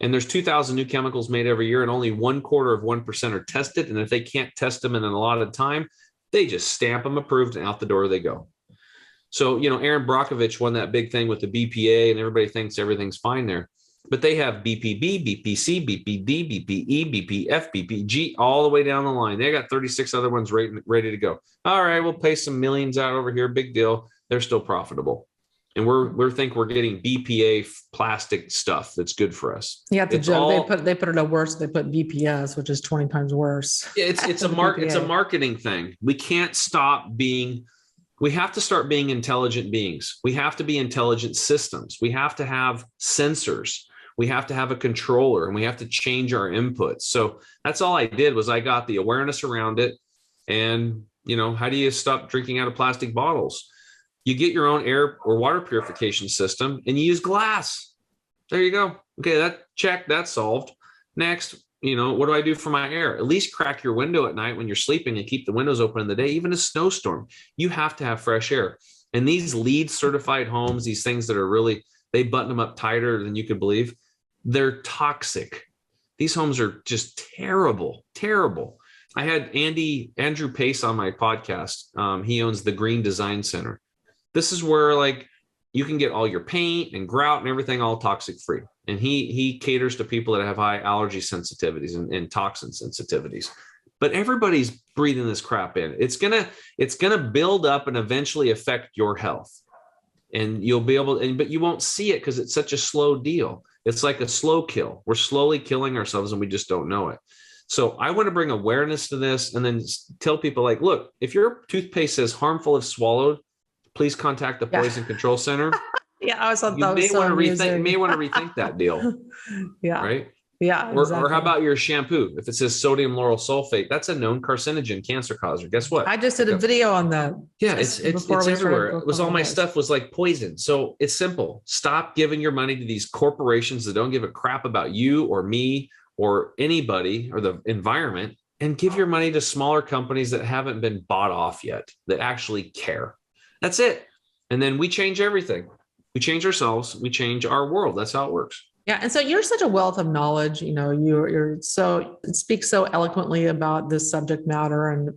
And there's 2,000 new chemicals made every year, and only 1/4% are tested. And if they can't test them in a lot of time, they just stamp them approved and out the door they go. So, Aaron Brockovich won that big thing with the BPA, and everybody thinks everything's fine there. But they have BPB, BPC, BPD, BPE, BPF, BPG, all the way down the line. They got 36 other ones ready to go. All right, we'll pay some millions out over here. Big deal. They're still profitable. And we're getting BPA plastic stuff that's good for us. Yeah, the joke they put it at worse. They put BPS, which is 20 times worse. It's a marketing thing. We can't stop being. We have to start being intelligent beings. We have to be intelligent systems. We have to have sensors. We have to have a controller, and we have to change our inputs. So that's all I did was I got the awareness around it. And, how do you stop drinking out of plastic bottles? You get your own air or water purification system and you use glass. There you go. Okay, that's solved. Next, what do I do for my air? At least crack your window at night when you're sleeping and keep the windows open in the day, even a snowstorm. You have to have fresh air. And these LEED certified homes, these things that are really, they button them up tighter than you could believe. They're toxic. These homes are just terrible, terrible. I had Andrew Pace on my podcast. He owns the Green Design Center. This is where you can get all your paint and grout and everything all toxic free. And he caters to people that have high allergy sensitivities and toxin sensitivities. But everybody's breathing this crap in. It's gonna build up and eventually affect your health. And you'll be but you won't see it because it's such a slow deal. It's like a slow kill. We're slowly killing ourselves and we just don't know it. So I want to bring awareness to this and then tell people look, if your toothpaste says harmful if swallowed, please contact the Poison Control Center. Yeah, I always thought that was so amusing. You may want to rethink that deal. Yeah. Right? Yeah. Or how about your shampoo? If it says sodium lauryl sulfate, that's a known carcinogen, cancer causer. Guess what? I just did a video on that. Yeah, it's everywhere. It was all my stuff was like poison. So it's simple. Stop giving your money to these corporations that don't give a crap about you or me or anybody or the environment, and give your money to smaller companies that haven't been bought off yet, that actually care. That's it. And then we change everything. We change ourselves. We change our world. That's how it works. Yeah. And so you're such a wealth of knowledge, you're so speak so eloquently about this subject matter and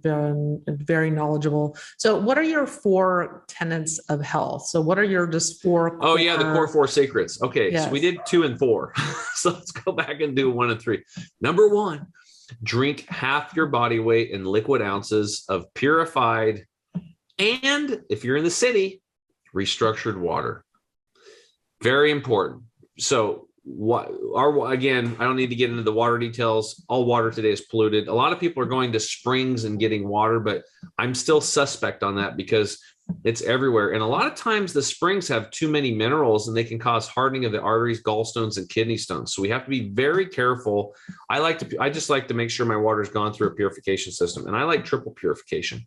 very knowledgeable. So what are your 4 tenets of health? So what are your just 4? Oh yeah. The core 4 secrets. Okay. Yes. So we did 2 and 4. So let's go back and do 1 and 3. Number 1, drink half your body weight in liquid ounces of purified, and if you're in the city, restructured water. Very important. So again, I don't need to get into the water details. All water today is polluted. A lot of people are going to springs and getting water, but I'm still suspect on that because it's everywhere. And a lot of times the springs have too many minerals and they can cause hardening of the arteries, gallstones, and kidney stones. So we have to be very careful. I just like to make sure my water's gone through a purification system, and I like triple purification.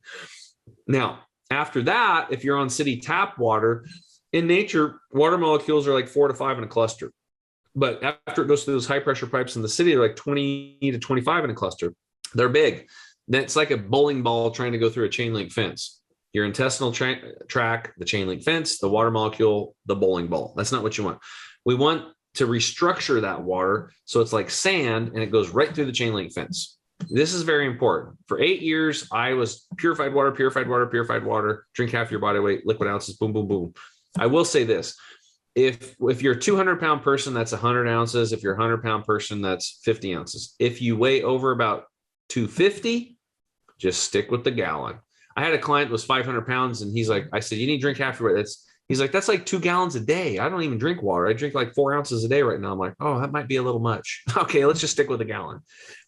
Now, after that, if you're on city tap water, in nature, water molecules are like 4 to 5 in a cluster. But after it goes through those high pressure pipes in the city, they're like 20 to 25 in a cluster. They're big. That's like a bowling ball trying to go through a chain link fence. Your intestinal tract, the chain link fence, the water molecule, the bowling ball. That's not what you want. We want to restructure that water so it's like sand and it goes right through the chain link fence. This is very important. For 8 years, I was purified water, drink half your body weight, liquid ounces, boom, boom, boom. I will say this. If you're a 200-pound person, that's 100 ounces. If you're a 100-pound person, that's 50 ounces. If you weigh over about 250, just stick with the gallon. I had a client who was 500 pounds, and he's like, I said, you need to drink half your weight. He's like, that's like 2 gallons a day. I don't even drink water. I drink like 4 ounces a day right now. I'm like, oh, that might be a little much. Okay, let's just stick with a gallon,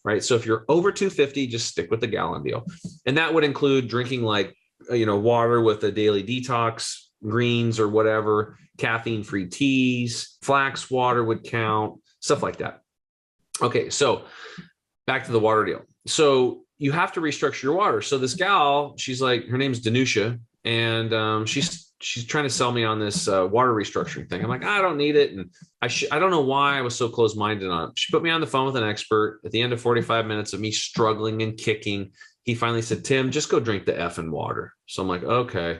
right? So if you're over 250, just stick with the gallon deal. And that would include drinking water with a daily detox, greens or whatever, caffeine-free teas, flax water would count, stuff like that. Okay, so back to the water deal. So you have to restructure your water. So this gal, she's like, her name's Danusha, and she's she's trying to sell me on this water restructuring thing. I'm like, I don't need it. And I don't know why I was so close-minded on it. She put me on the phone with an expert. At the end of 45 minutes of me struggling and kicking, he finally said, Tim, just go drink the effing water. So I'm like, okay.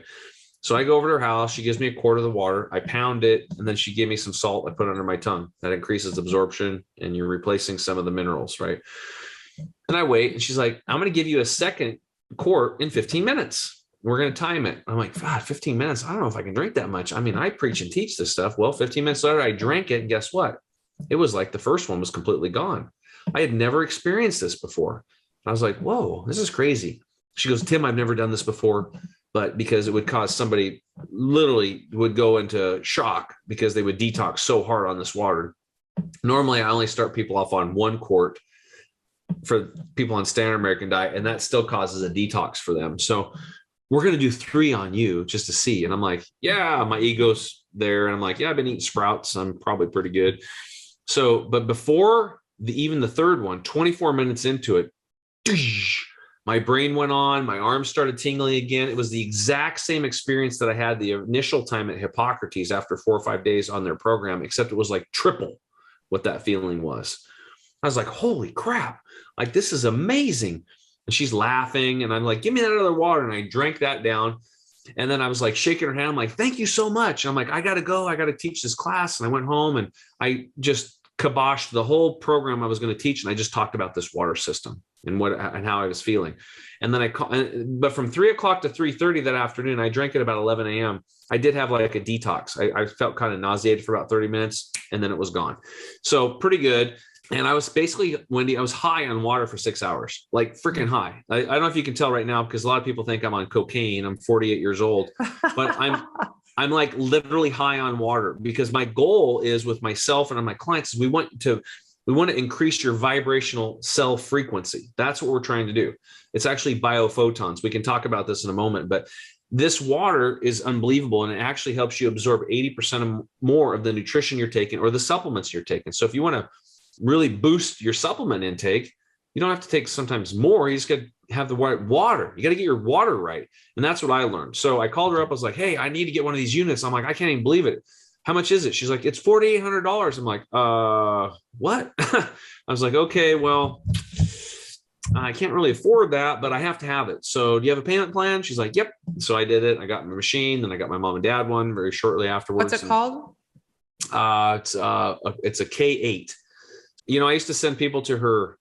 So I go over to her house. She gives me a quart of the water. I pound it. And then she gave me some salt. I put it under my tongue. That increases absorption and you're replacing some of the minerals, right? And I wait. And she's like, I'm going to give you a second quart in 15 minutes. We're going to time it. I'm like, God, 15 minutes. I don't know if I can drink that much. I mean, I preach and teach this stuff. Well, 15 minutes later, I drank it. And guess what? It was like the first one was completely gone. I had never experienced this before. I was like, whoa, this is crazy. She goes, Tim, I've never done this before, but because it would cause somebody literally would go into shock because they would detox so hard on this water. Normally, I only start people off on 1 quart for people on standard American diet, and that still causes a detox for them. So we're going to do 3 on you just to see. And I'm like, yeah, my ego's there. And I'm like, yeah, I've been eating sprouts. I'm probably pretty good. So, but before even the third one, 24 minutes into it, my brain went on, my arms started tingling again. It was the exact same experience that I had the initial time at Hippocrates after 4 or 5 days on their program, except it was like triple what that feeling was. I was like, holy crap, like this is amazing. And she's laughing and I'm like, give me that other water. And I drank that down. And then I was like shaking her hand. I'm like, thank you so much. And I'm like, I got to go. I got to teach this class. And I went home and I just kiboshed the whole program I was going to teach. And I just talked about this water system and how I was feeling. And then but from 3 o'clock to 3:30 that afternoon, I drank at about 11 a.m. I did have like a detox. I felt kind of nauseated for about 30 minutes and then it was gone. So pretty good. And I was basically, Wendy, I was high on water for 6 hours, like freaking high. I don't know if you can tell right now, because a lot of people think I'm on cocaine. I'm 48 years old, but I'm like literally high on water because my goal is with myself and on my clients is we want to increase your vibrational cell frequency. That's what we're trying to do. It's actually biophotons. We can talk about this in a moment, but this water is unbelievable. And it actually helps you absorb 80% more of the nutrition you're taking or the supplements you're taking. So if you want to really boost your supplement intake, you don't have to take sometimes more. You just got to have the right water. You got to get your water right. And that's what I learned. So I called her up. I was like, hey, I need to get one of these units. I'm like, I can't even believe it. How much is it? She's like, it's $4,800. I'm like, what? I was like, okay, well, I can't really afford that, but I have to have it. So do you have a payment plan? She's like, yep. So I did it. I got my machine. Then I got my mom and dad one very shortly afterwards. What's it called? It's a K8. You know, I used to send people to her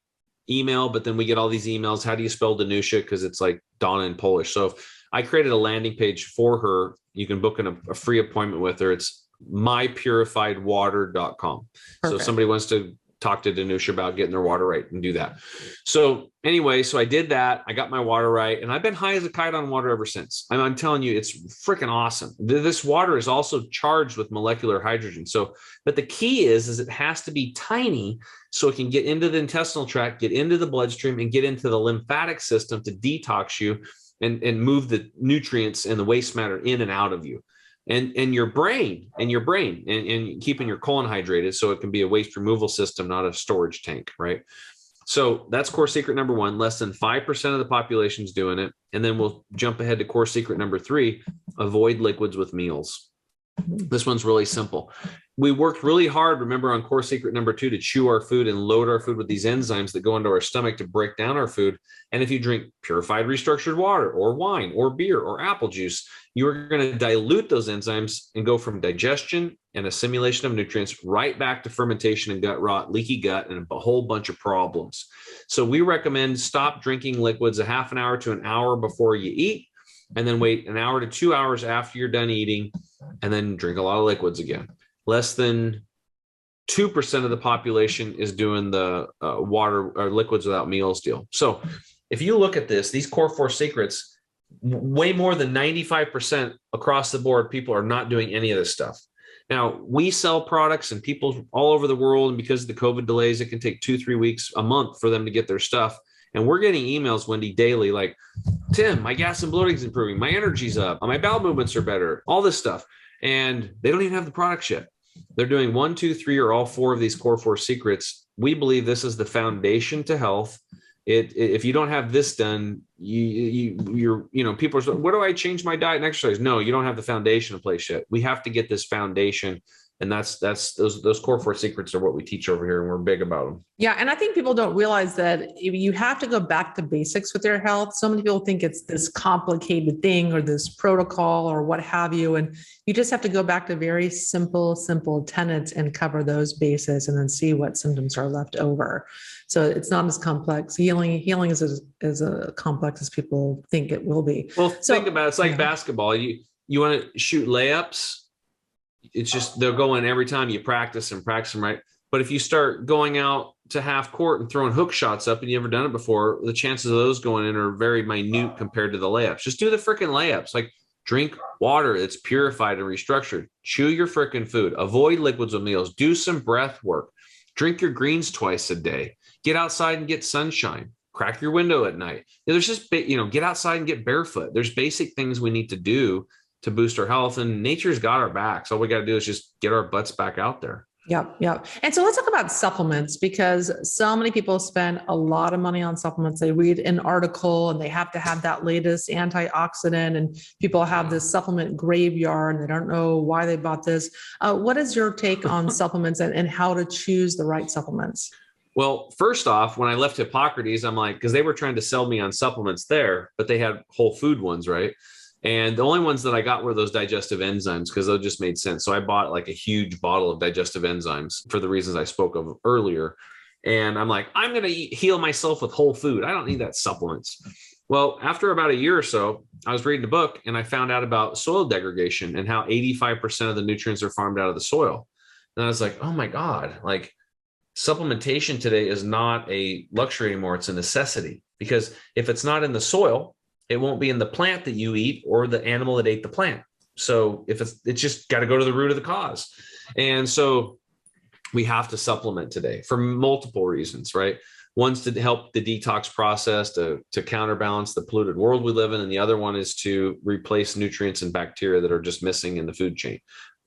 email, but then we get all these emails. How do you spell Danusha? Because it's like Donna in Polish. So I created a landing page for her. You can book a free appointment with her. It's mypurifiedwater.com. So if somebody wants to talk to Danusha about getting their water right and do that. So anyway, so I did that. I got my water right. And I've been high as a kite on water ever since. I'm telling you, it's freaking awesome. This water is also charged with molecular hydrogen. So, but the key is it has to be tiny so it can get into the intestinal tract, get into the bloodstream and get into the lymphatic system to detox you and move the nutrients and the waste matter in and out of you. And your brain and keeping your colon hydrated so it can be a waste removal system, not a storage tank, right? So that's core secret number 1. Less than 5% of the population is doing it. And then we'll jump ahead to core secret number 3, avoid liquids with meals. This one's really simple. We worked really hard, remember, on core secret number 2 to chew our food and load our food with these enzymes that go into our stomach to break down our food. And if you drink purified, restructured water or wine or beer or apple juice, you're going to dilute those enzymes and go from digestion and assimilation of nutrients right back to fermentation and gut rot, leaky gut, and a whole bunch of problems. So we recommend stop drinking liquids a half an hour to an hour before you eat, and then wait an hour to 2 hours after you're done eating, and then drink a lot of liquids again. Less than 2% of the population is doing the water or liquids without meals deal. So if you look at this, these core 4 secrets, way more than 95% across the board, people are not doing any of this stuff. Now, we sell products and people all over the world, and because of the COVID delays, it can take 2-3 weeks, a month for them to get their stuff. And we're getting emails, Wendy, daily, like, Tim, my gas and bloating is improving. My energy's up. My bowel movements are better, all this stuff. And they don't even have the products yet. They're doing 1, 2, 3, or all 4 of these core 4 secrets. We believe this is the foundation to health. if you don't have this done, people are saying, what do I change my diet and exercise? No, you don't have the foundation in place yet. We have to get this foundation. And that's those core 4 secrets are what we teach over here, and we're big about them. Yeah. And I think people don't realize that you have to go back to basics with your health. So many people think it's this complicated thing or this protocol or what have you. And you just have to go back to very simple tenets and cover those bases and then see what symptoms are left over. So it's not as complex. Healing is as complex as people think it will be. Well, think about it. It's like basketball. You want to shoot layups. It's just they'll go in every time you practice them, right? But if you start going out to half court and throwing hook shots up and you've never done it before, the chances of those going in are very minute compared to the layups. Just do the freaking layups. Like drink water that's purified and restructured. Chew your freaking food. Avoid liquids with meals. Do some breath work. Drink your greens twice a day. Get outside and get sunshine. Crack your window at night. There's just, get outside and get barefoot. There's basic things we need to do to boost our health, and nature's got our backs. All we got to do is just get our butts back out there. Yep. And so let's talk about supplements, because so many people spend a lot of money on supplements. They read an article and they have to have that latest antioxidant, and people have this supplement graveyard and they don't know why they bought this. What is your take on supplements and how to choose the right supplements? Well, first off, when I left Hippocrates, I'm like, because they were trying to sell me on supplements there, but they had whole food ones, right? And the only ones that I got were those digestive enzymes because those just made sense. So I bought like a huge bottle of digestive enzymes for the reasons I spoke of earlier. And I'm like, I'm going to heal myself with whole food. I don't need that supplements. Well, after about a year or so, I was reading a book and I found out about soil degradation and how 85% of the nutrients are farmed out of the soil. And I was like, oh my God, like supplementation today is not a luxury anymore. It's a necessity, because if it's not in the soil, it won't be in the plant that you eat or the animal that ate the plant. So if it's just got to go to the root of the cause. And so we have to supplement today for multiple reasons, right? One's to help the detox process to counterbalance the polluted world we live in. And the other one is to replace nutrients and bacteria that are just missing in the food chain.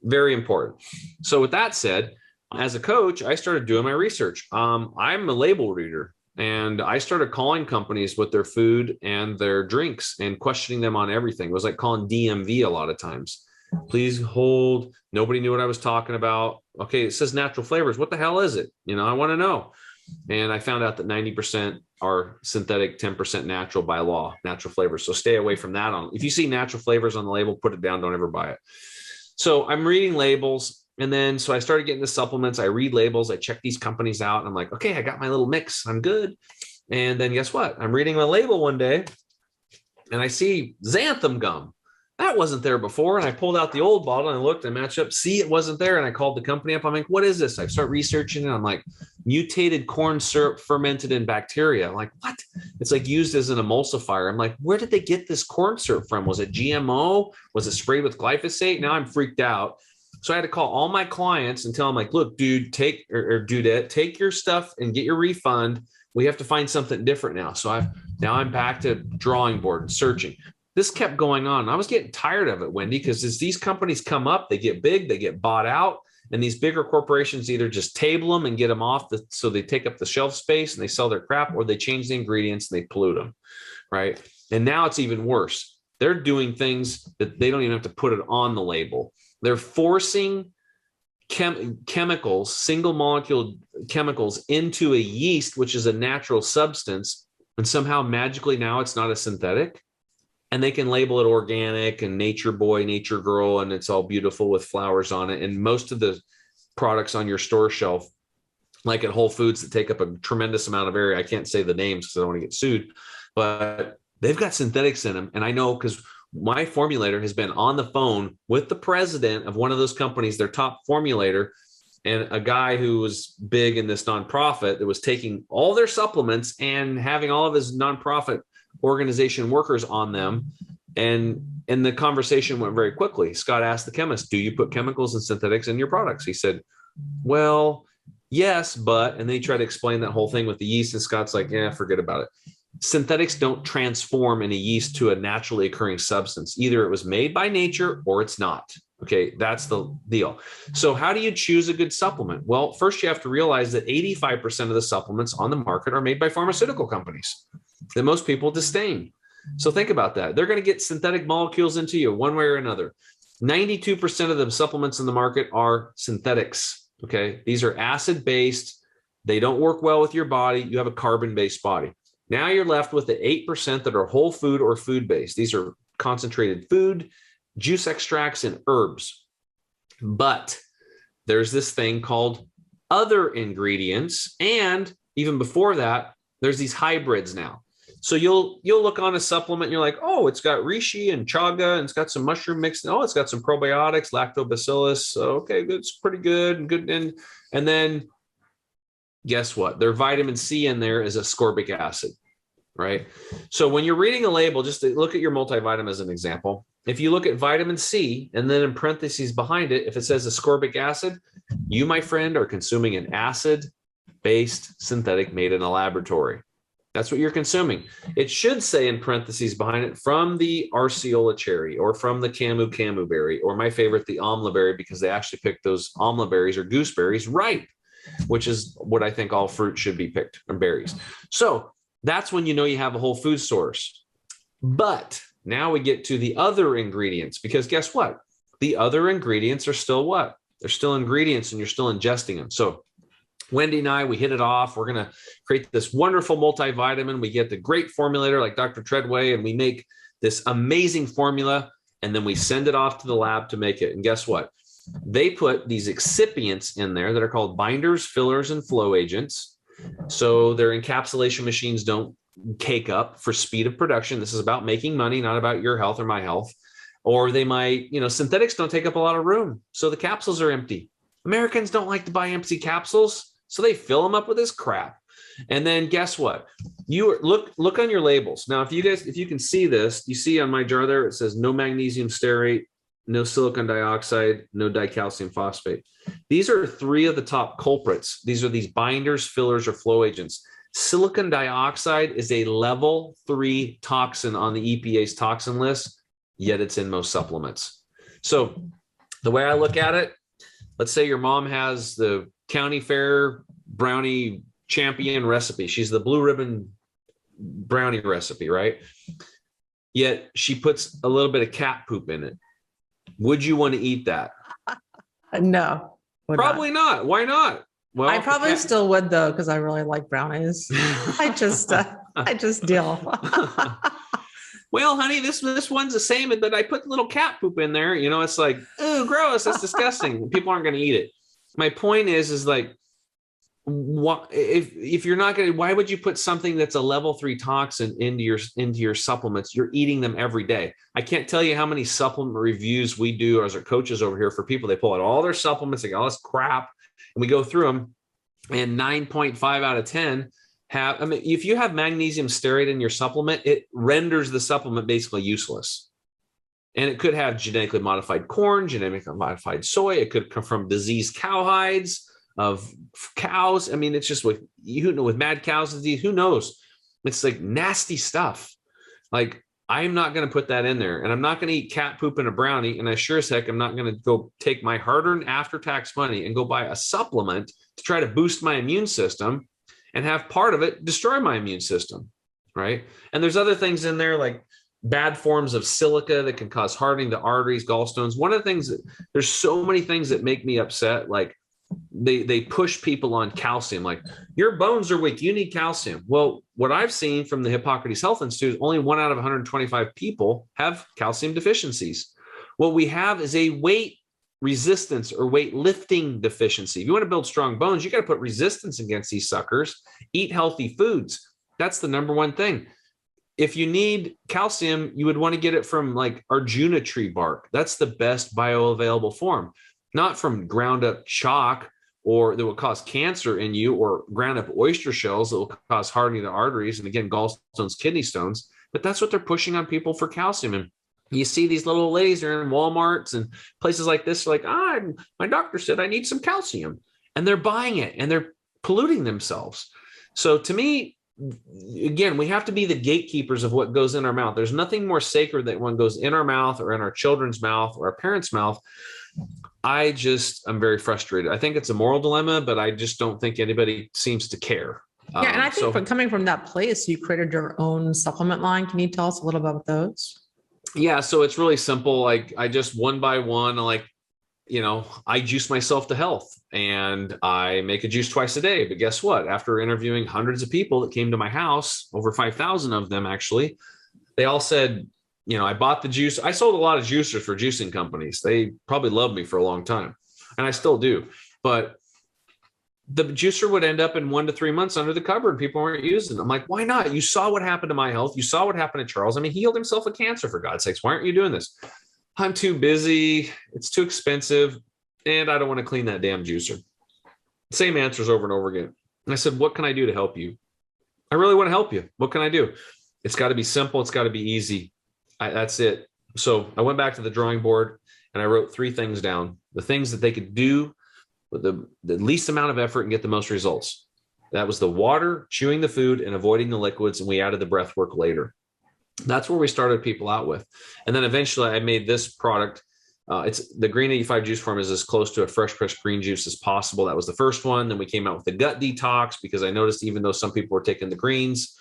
Very important. So with that said, as a coach, I started doing my research. I'm a label reader. And I started calling companies with their food and their drinks and questioning them on everything. It was like calling DMV a lot of times. Please hold. Nobody knew what I was talking about. Okay, it says natural flavors. What the hell is it? I want to know. And I found out that 90% are synthetic, 10% natural by law, natural flavors. So stay away from that. If you see natural flavors on the label, put it down. Don't ever buy it. So I'm reading labels. And then, so I started getting the supplements. I read labels. I check these companies out. And I'm like, okay, I got my little mix. I'm good. And then guess what? I'm reading a label one day and I see xanthan gum. That wasn't there before. And I pulled out the old bottle and I looked and matched up. See, it wasn't there. And I called the company up. I'm like, what is this? I start researching it. I'm like, mutated corn syrup fermented in bacteria. I'm like, what? It's like used as an emulsifier. I'm like, where did they get this corn syrup from? Was it GMO? Was it sprayed with glyphosate? Now I'm freaked out. So I had to call all my clients and tell them, like, look, dude, take your stuff and get your refund. We have to find something different now. So I'm back to drawing board and searching. This kept going on. I was getting tired of it, Wendy, because as these companies come up, they get big, they get bought out. And these bigger corporations either just table them and get them off so they take up the shelf space and they sell their crap, or they change the ingredients and they pollute them, right? And now it's even worse. They're doing things that they don't even have to put it on the label. They're forcing chemicals, single molecule chemicals, into a yeast, which is a natural substance. And somehow magically now it's not a synthetic. And they can label it organic and nature boy, nature girl, and it's all beautiful with flowers on it. And most of the products on your store shelf, like at Whole Foods, that take up a tremendous amount of area, I can't say the names because I don't want to get sued, but they've got synthetics in them. And I know because my formulator has been on the phone with the president of one of those companies, their top formulator, and a guy who was big in this nonprofit that was taking all their supplements and having all of his nonprofit organization workers on them. And the conversation went very quickly. Scott asked the chemist, do you put chemicals and synthetics in your products? He said, well, yes, but, and then he tried to explain that whole thing with the yeast. And Scott's like, yeah, forget about it. Synthetics don't transform in a yeast to a naturally occurring substance. Either it was made by nature or it's not. Okay, that's the deal. So how do you choose a good supplement? Well, first you have to realize that 85% of the supplements on the market are made by pharmaceutical companies that most people disdain. So think about that. They're going to get synthetic molecules into you one way or another. 92% of the supplements in the market are synthetics. Okay, these are acid-based. They don't work well with your body. You have a carbon-based body. Now you're left with the 8% that are whole food or food-based. These are concentrated food, juice extracts, and herbs. But there's this thing called other ingredients. And even before that, there's these hybrids now. So you'll look on a supplement and you're like, oh, it's got reishi and chaga and it's got some mushroom mix. Oh, it's got some probiotics, lactobacillus. Okay, it's pretty good and good. And then guess what? Their vitamin C in there is ascorbic acid, right? So when you're reading a label, just look at your multivitamin as an example. If you look at vitamin C and then in parentheses behind it, if it says ascorbic acid, you, my friend, are consuming an acid-based synthetic made in a laboratory. That's what you're consuming. It should say in parentheses behind it, from the Arceola cherry or from the camu berry, or my favorite, the amla berry, because they actually picked those amla berries or gooseberries ripe, which is what I think all fruit should be picked, or berries. So that's when you know you have a whole food source. But now we get to the other ingredients, because guess what? The other ingredients are still what? They're still ingredients and you're still ingesting them. So Wendy and I, we hit it off. We're going to create this wonderful multivitamin. We get the great formulator like Dr. Treadway, and we make this amazing formula, and then we send it off to the lab to make it. And guess what? They put these excipients in there that are called binders, fillers, and flow agents. So their encapsulation machines don't cake up for speed of production. This is about making money, not about your health or my health. Or they might, synthetics don't take up a lot of room, so the capsules are empty. Americans don't like to buy empty capsules, so they fill them up with this crap. And then guess what? You look on your labels. Now, if you can see this, you see on my jar there, it says no magnesium stearate, no silicon dioxide, no dicalcium phosphate. These are three of the top culprits. These are these binders, fillers, or flow agents. Silicon dioxide is a level 3 toxin on the EPA's toxin list, yet it's in most supplements. So the way I look at it, let's say your mom has the county fair brownie champion recipe. She's the blue ribbon brownie recipe, right? Yet she puts a little bit of cat poop in it. Would you want to eat that? No. Probably not. Why not? Well, I probably still would though, because I really like brownies. I just deal. Well, honey, this one's the same, but I put little cat poop in there. It's like, oh, gross. That's disgusting. People aren't going to eat it. My point is like, what if you're not going to? Why would you put something that's a level 3 toxin into your supplements? You're eating them every day. I can't tell you how many supplement reviews we do as our coaches over here for people. They pull out all their supplements, they got all this crap, and we go through them. And 9.5 out of 10 have. I mean, if you have magnesium stearate in your supplement, it renders the supplement basically useless. And it could have genetically modified corn, genetically modified soy. It could come from diseased cowhides of cows. I mean, it's just with mad cow's disease, who knows? It's like nasty stuff. Like, I'm not going to put that in there, and I'm not going to eat cat poop in a brownie. And I sure as heck, I'm not going to go take my hard-earned after-tax money and go buy a supplement to try to boost my immune system and have part of it destroy my immune system, right? And there's other things in there like bad forms of silica that can cause hardening to arteries, gallstones. One of the things there's so many things that make me upset, like they push people on calcium, like your bones are weak, you need calcium. Well, what I've seen from the Hippocrates Health Institute, only 1 out of 125 people have calcium deficiencies. What we have is a weight resistance or weight lifting deficiency. If you want to build strong bones, you got to put resistance against these suckers. Eat healthy foods. That's the number one thing. If you need calcium, you would want to get it from like Arjuna tree bark. That's the best bioavailable form, not from ground up chalk or that will cause cancer in you, or ground up oyster shells that will cause hardening of the arteries. And again, gallstones, kidney stones, but that's what they're pushing on people for calcium. And you see these little ladies are in Walmarts and places like this, like, my doctor said I need some calcium, and they're buying it and they're polluting themselves. So to me, again, we have to be the gatekeepers of what goes in our mouth. There's nothing more sacred that one goes in our mouth or in our children's mouth or our parents' mouth. I'm very frustrated. I think it's a moral dilemma, but I just don't think anybody seems to care. Yeah. And I think coming from that place, you created your own supplement line. Can you tell us a little about those? Yeah. So it's really simple. Like I just one by one, I juice myself to health, and I make a juice twice a day. But guess what? After interviewing hundreds of people that came to my house, over 5,000 of them actually, they all said, I bought the juice. I sold a lot of juicers for juicing companies. They probably loved me for a long time, and I still do. But the juicer would end up in 1 to 3 months under the cupboard. People weren't using it. I'm like, why not? You saw what happened to my health. You saw what happened to Charles. I mean, he healed himself of cancer, for God's sakes. Why aren't you doing this? I'm too busy. It's too expensive. And I don't want to clean that damn juicer. Same answers over and over again. And I said, what can I do to help you? I really want to help you. What can I do? It's got to be simple. It's got to be easy. That's it. So I went back to the drawing board and I wrote 3 things down. The things that they could do with the least amount of effort and get the most results. That was the water, chewing the food, and avoiding the liquids. And we added the breath work later. That's where we started people out with. And then eventually I made this product. It's the Green 85 juice form is as close to a fresh pressed green juice as possible. That was the first one. Then we came out with the gut detox, because I noticed even though some people were taking the greens,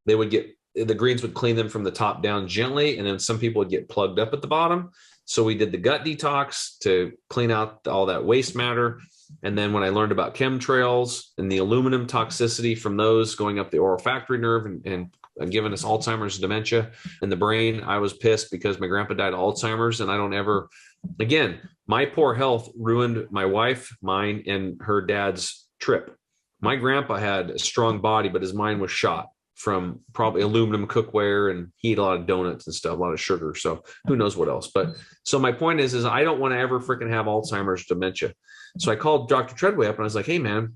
the greens would clean them from the top down gently. And then some people would get plugged up at the bottom. So we did the gut detox to clean out all that waste matter. And then when I learned about chemtrails and the aluminum toxicity from those going up the olfactory nerve and giving us Alzheimer's, dementia in the brain, I was pissed because my grandpa died of Alzheimer's. And again, my poor health ruined my wife, mine, and her dad's trip. My grandpa had a strong body, but his mind was shot from probably aluminum cookware, and he ate a lot of donuts and stuff, a lot of sugar. So who knows what else. But so my point is I don't want to ever freaking have Alzheimer's, dementia. So I called Dr. Treadway up and I was like, hey man,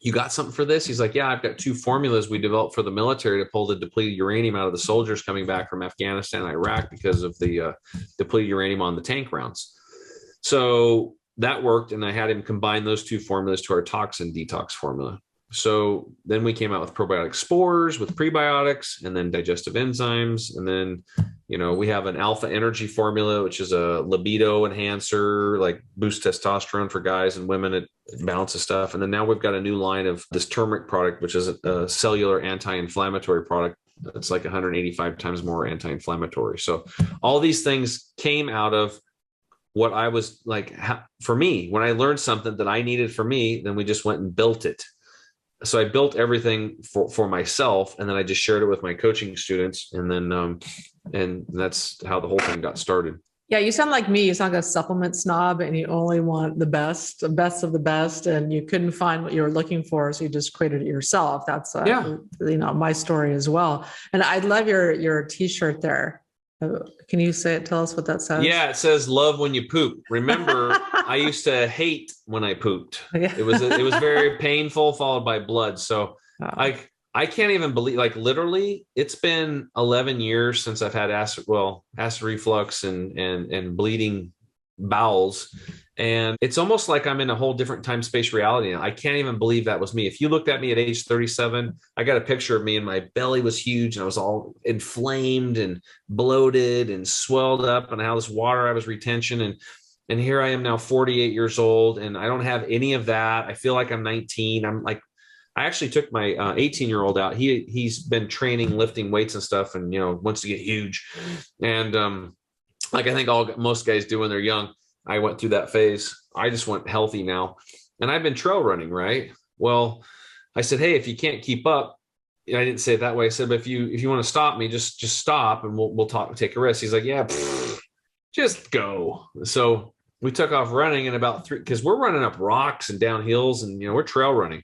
you got something for this? He's like, yeah, I've got 2 formulas we developed for the military to pull the depleted uranium out of the soldiers coming back from Afghanistan and Iraq because of the depleted uranium on the tank rounds. So that worked. And I had him combine those 2 formulas to our toxin detox formula. So then we came out with probiotic spores with prebiotics and then digestive enzymes. And then, we have an alpha energy formula, which is a libido enhancer, like boost testosterone for guys and women. It balances stuff. And then now we've got a new line of this turmeric product, which is a cellular anti-inflammatory product. It's like 185 times more anti-inflammatory. So all these things came out of what I was like, for me, when I learned something that I needed for me, then we just went and built it. So I built everything for myself, and then I just shared it with my coaching students. And then, and that's how the whole thing got started. Yeah. You sound like me. You sound like a supplement snob, and you only want the best of the best. And you couldn't find what you were looking for. So you just created it yourself. That's, my story as well. And I love your t-shirt there. Can you tell us what that says? Yeah, it says love when you poop. Remember, I used to hate when I pooped. Yeah. It was very painful, followed by blood. So I can't even believe, literally, it's been 11 years since I've had acid reflux and bleeding bowels. And it's almost like I'm in a whole different time space reality now. I can't even believe that was me. If you looked at me at age 37, I got a picture of me and my belly was huge and I was all inflamed and bloated and swelled up, and how this water I was retention. And here I am now 48 years old, and I don't have any of that. I feel like I'm 19. I actually took my 18-year-old out. He's been training, lifting weights and stuff, and wants to get huge. And I think most guys do when they're young. I went through that phase. I just went healthy now, and I've been trail running, right? Well, I said, hey, if you can't keep up, I didn't say it that way. I said, but if you want to stop me, just stop, and we'll talk, take a risk. He's like, yeah, just go. So we took off running, and about 3, because we're running up rocks and down hills, and we're trail running.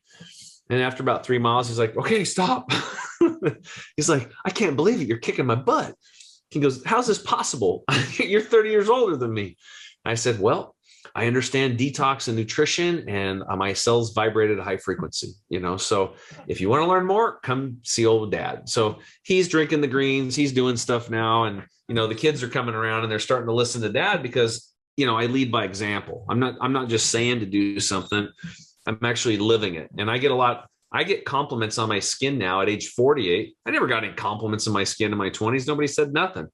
And after about 3 miles, he's like, okay, stop. He's like, I can't believe it. You're kicking my butt. He goes, how's this possible? You're 30 years older than me. I said, well, I understand detox and nutrition, and my cells vibrate at a high frequency, so if you want to learn more, come see old dad. So he's drinking the greens, he's doing stuff now. And, the kids are coming around and they're starting to listen to dad because, I lead by example. I'm not just saying to do something. I'm actually living it. And I get a lot I get compliments on my skin now at age 48. I never got any compliments on my skin in my 20s. Nobody said nothing.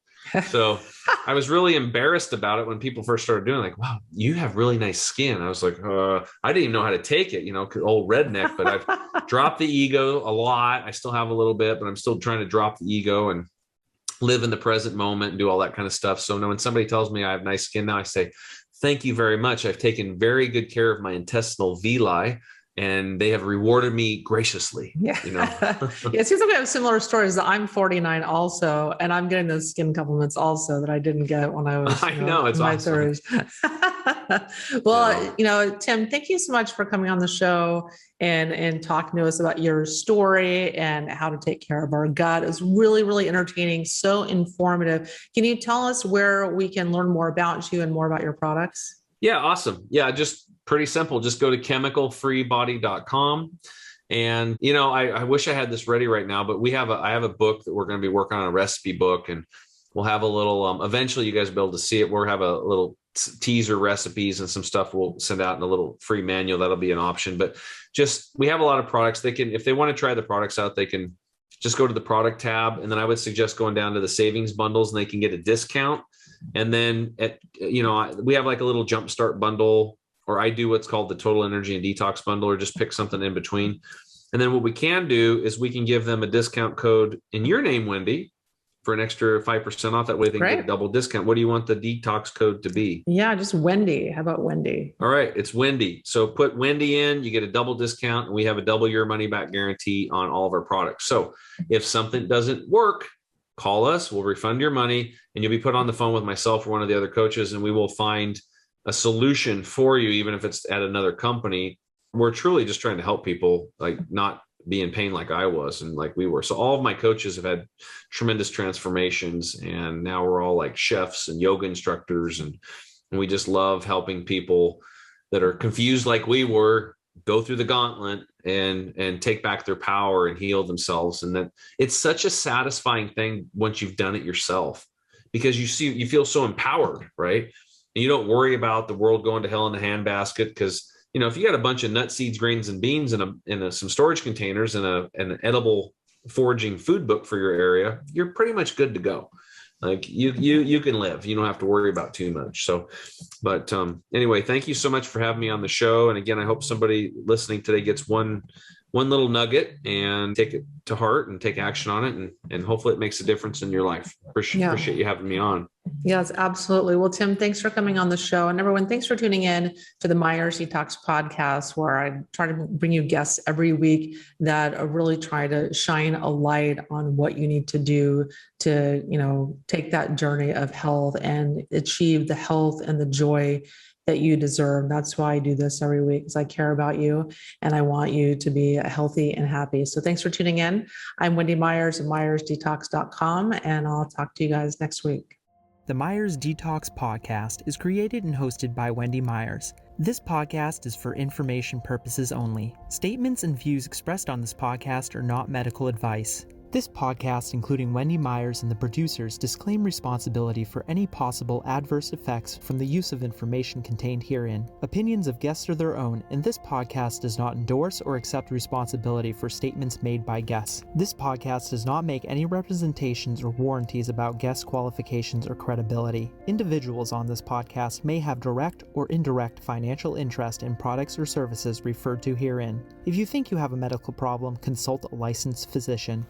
So I was really embarrassed about it when people first started doing like, wow, you have really nice skin. I was like, I didn't even know how to take it, old redneck, but I've dropped the ego a lot. I still have a little bit, but I'm still trying to drop the ego and live in the present moment and do all that kind of stuff. So when somebody tells me I have nice skin now, I say, thank you very much. I've taken very good care of my intestinal villi, and they have rewarded me graciously. Yeah. It seems like we have similar stories. I'm 49 also, and I'm getting those skin compliments also that I didn't get when I was it's in my awesome. 30s. Well, Tim, thank you so much for coming on the show and talking to us about your story and how to take care of our gut. It was really, really entertaining, so informative. Can you tell us where we can learn more about you and more about your products? Yeah, awesome. Yeah, just pretty simple. Just go to chemicalfreebody.com. And, I wish I had this ready right now, but I have a book that we're going to be working on, a recipe book, and we'll have a little, eventually you guys will be able to see it. We'll have a little teaser recipes and some stuff we'll send out in a little free manual. That'll be an option, but we have a lot of products. If they want to try the products out, they can just go to the product tab. And then I would suggest going down to the savings bundles, and they can get a discount. And then we have like a little jumpstart bundle, or I do what's called the total energy and detox bundle, or just pick something in between. And then what we can do is we can give them a discount code in your name, Wendy, for an extra 5% off. That way they can get a double discount. What do you want the detox code to be? Yeah, just Wendy. How about Wendy? All right, it's Wendy. So put Wendy in, you get a double discount, and we have a double your money back guarantee on all of our products. So if something doesn't work, call us, we'll refund your money, and you'll be put on the phone with myself or one of the other coaches, and we will find a solution for you, even if it's at another company. We're truly just trying to help people, like not be in pain like I was and like we were. So all of my coaches have had tremendous transformations, and now we're all like chefs and yoga instructors, and we just love helping people that are confused like we were go through the gauntlet and take back their power and heal themselves. And that it's such a satisfying thing once you've done it yourself, because you feel so empowered, right? And you don't worry about the world going to hell in a handbasket, because if you got a bunch of nut seeds, grains, and beans in some storage containers and an edible foraging food book for your area, you're pretty much good to go. Like you can live. You don't have to worry about too much. So, but anyway, thank you so much for having me on the show. And again, I hope somebody listening today gets one little nugget and take it to heart and take action on it. And hopefully it makes a difference in your life. Appreciate you having me on. Yes, absolutely. Well, Tim, thanks for coming on the show. And everyone, thanks for tuning in to the Myers Detox podcast, where I try to bring you guests every week that really try to shine a light on what you need to do to, take that journey of health and achieve the health and the joy that you deserve. That's why I do this every week, because I care about you and I want you to be healthy and happy. So thanks for tuning in. I'm Wendy Myers of MyersDetox.com, and I'll talk to you guys next week. The Myers Detox podcast is created and hosted by Wendy Myers. This podcast is for information purposes only. Statements and views expressed on this podcast are not medical advice. This podcast, including Wendy Myers and the producers, disclaim responsibility for any possible adverse effects from the use of information contained herein. Opinions of guests are their own, and this podcast does not endorse or accept responsibility for statements made by guests. This podcast does not make any representations or warranties about guests' qualifications or credibility. Individuals on this podcast may have direct or indirect financial interest in products or services referred to herein. If you think you have a medical problem, consult a licensed physician.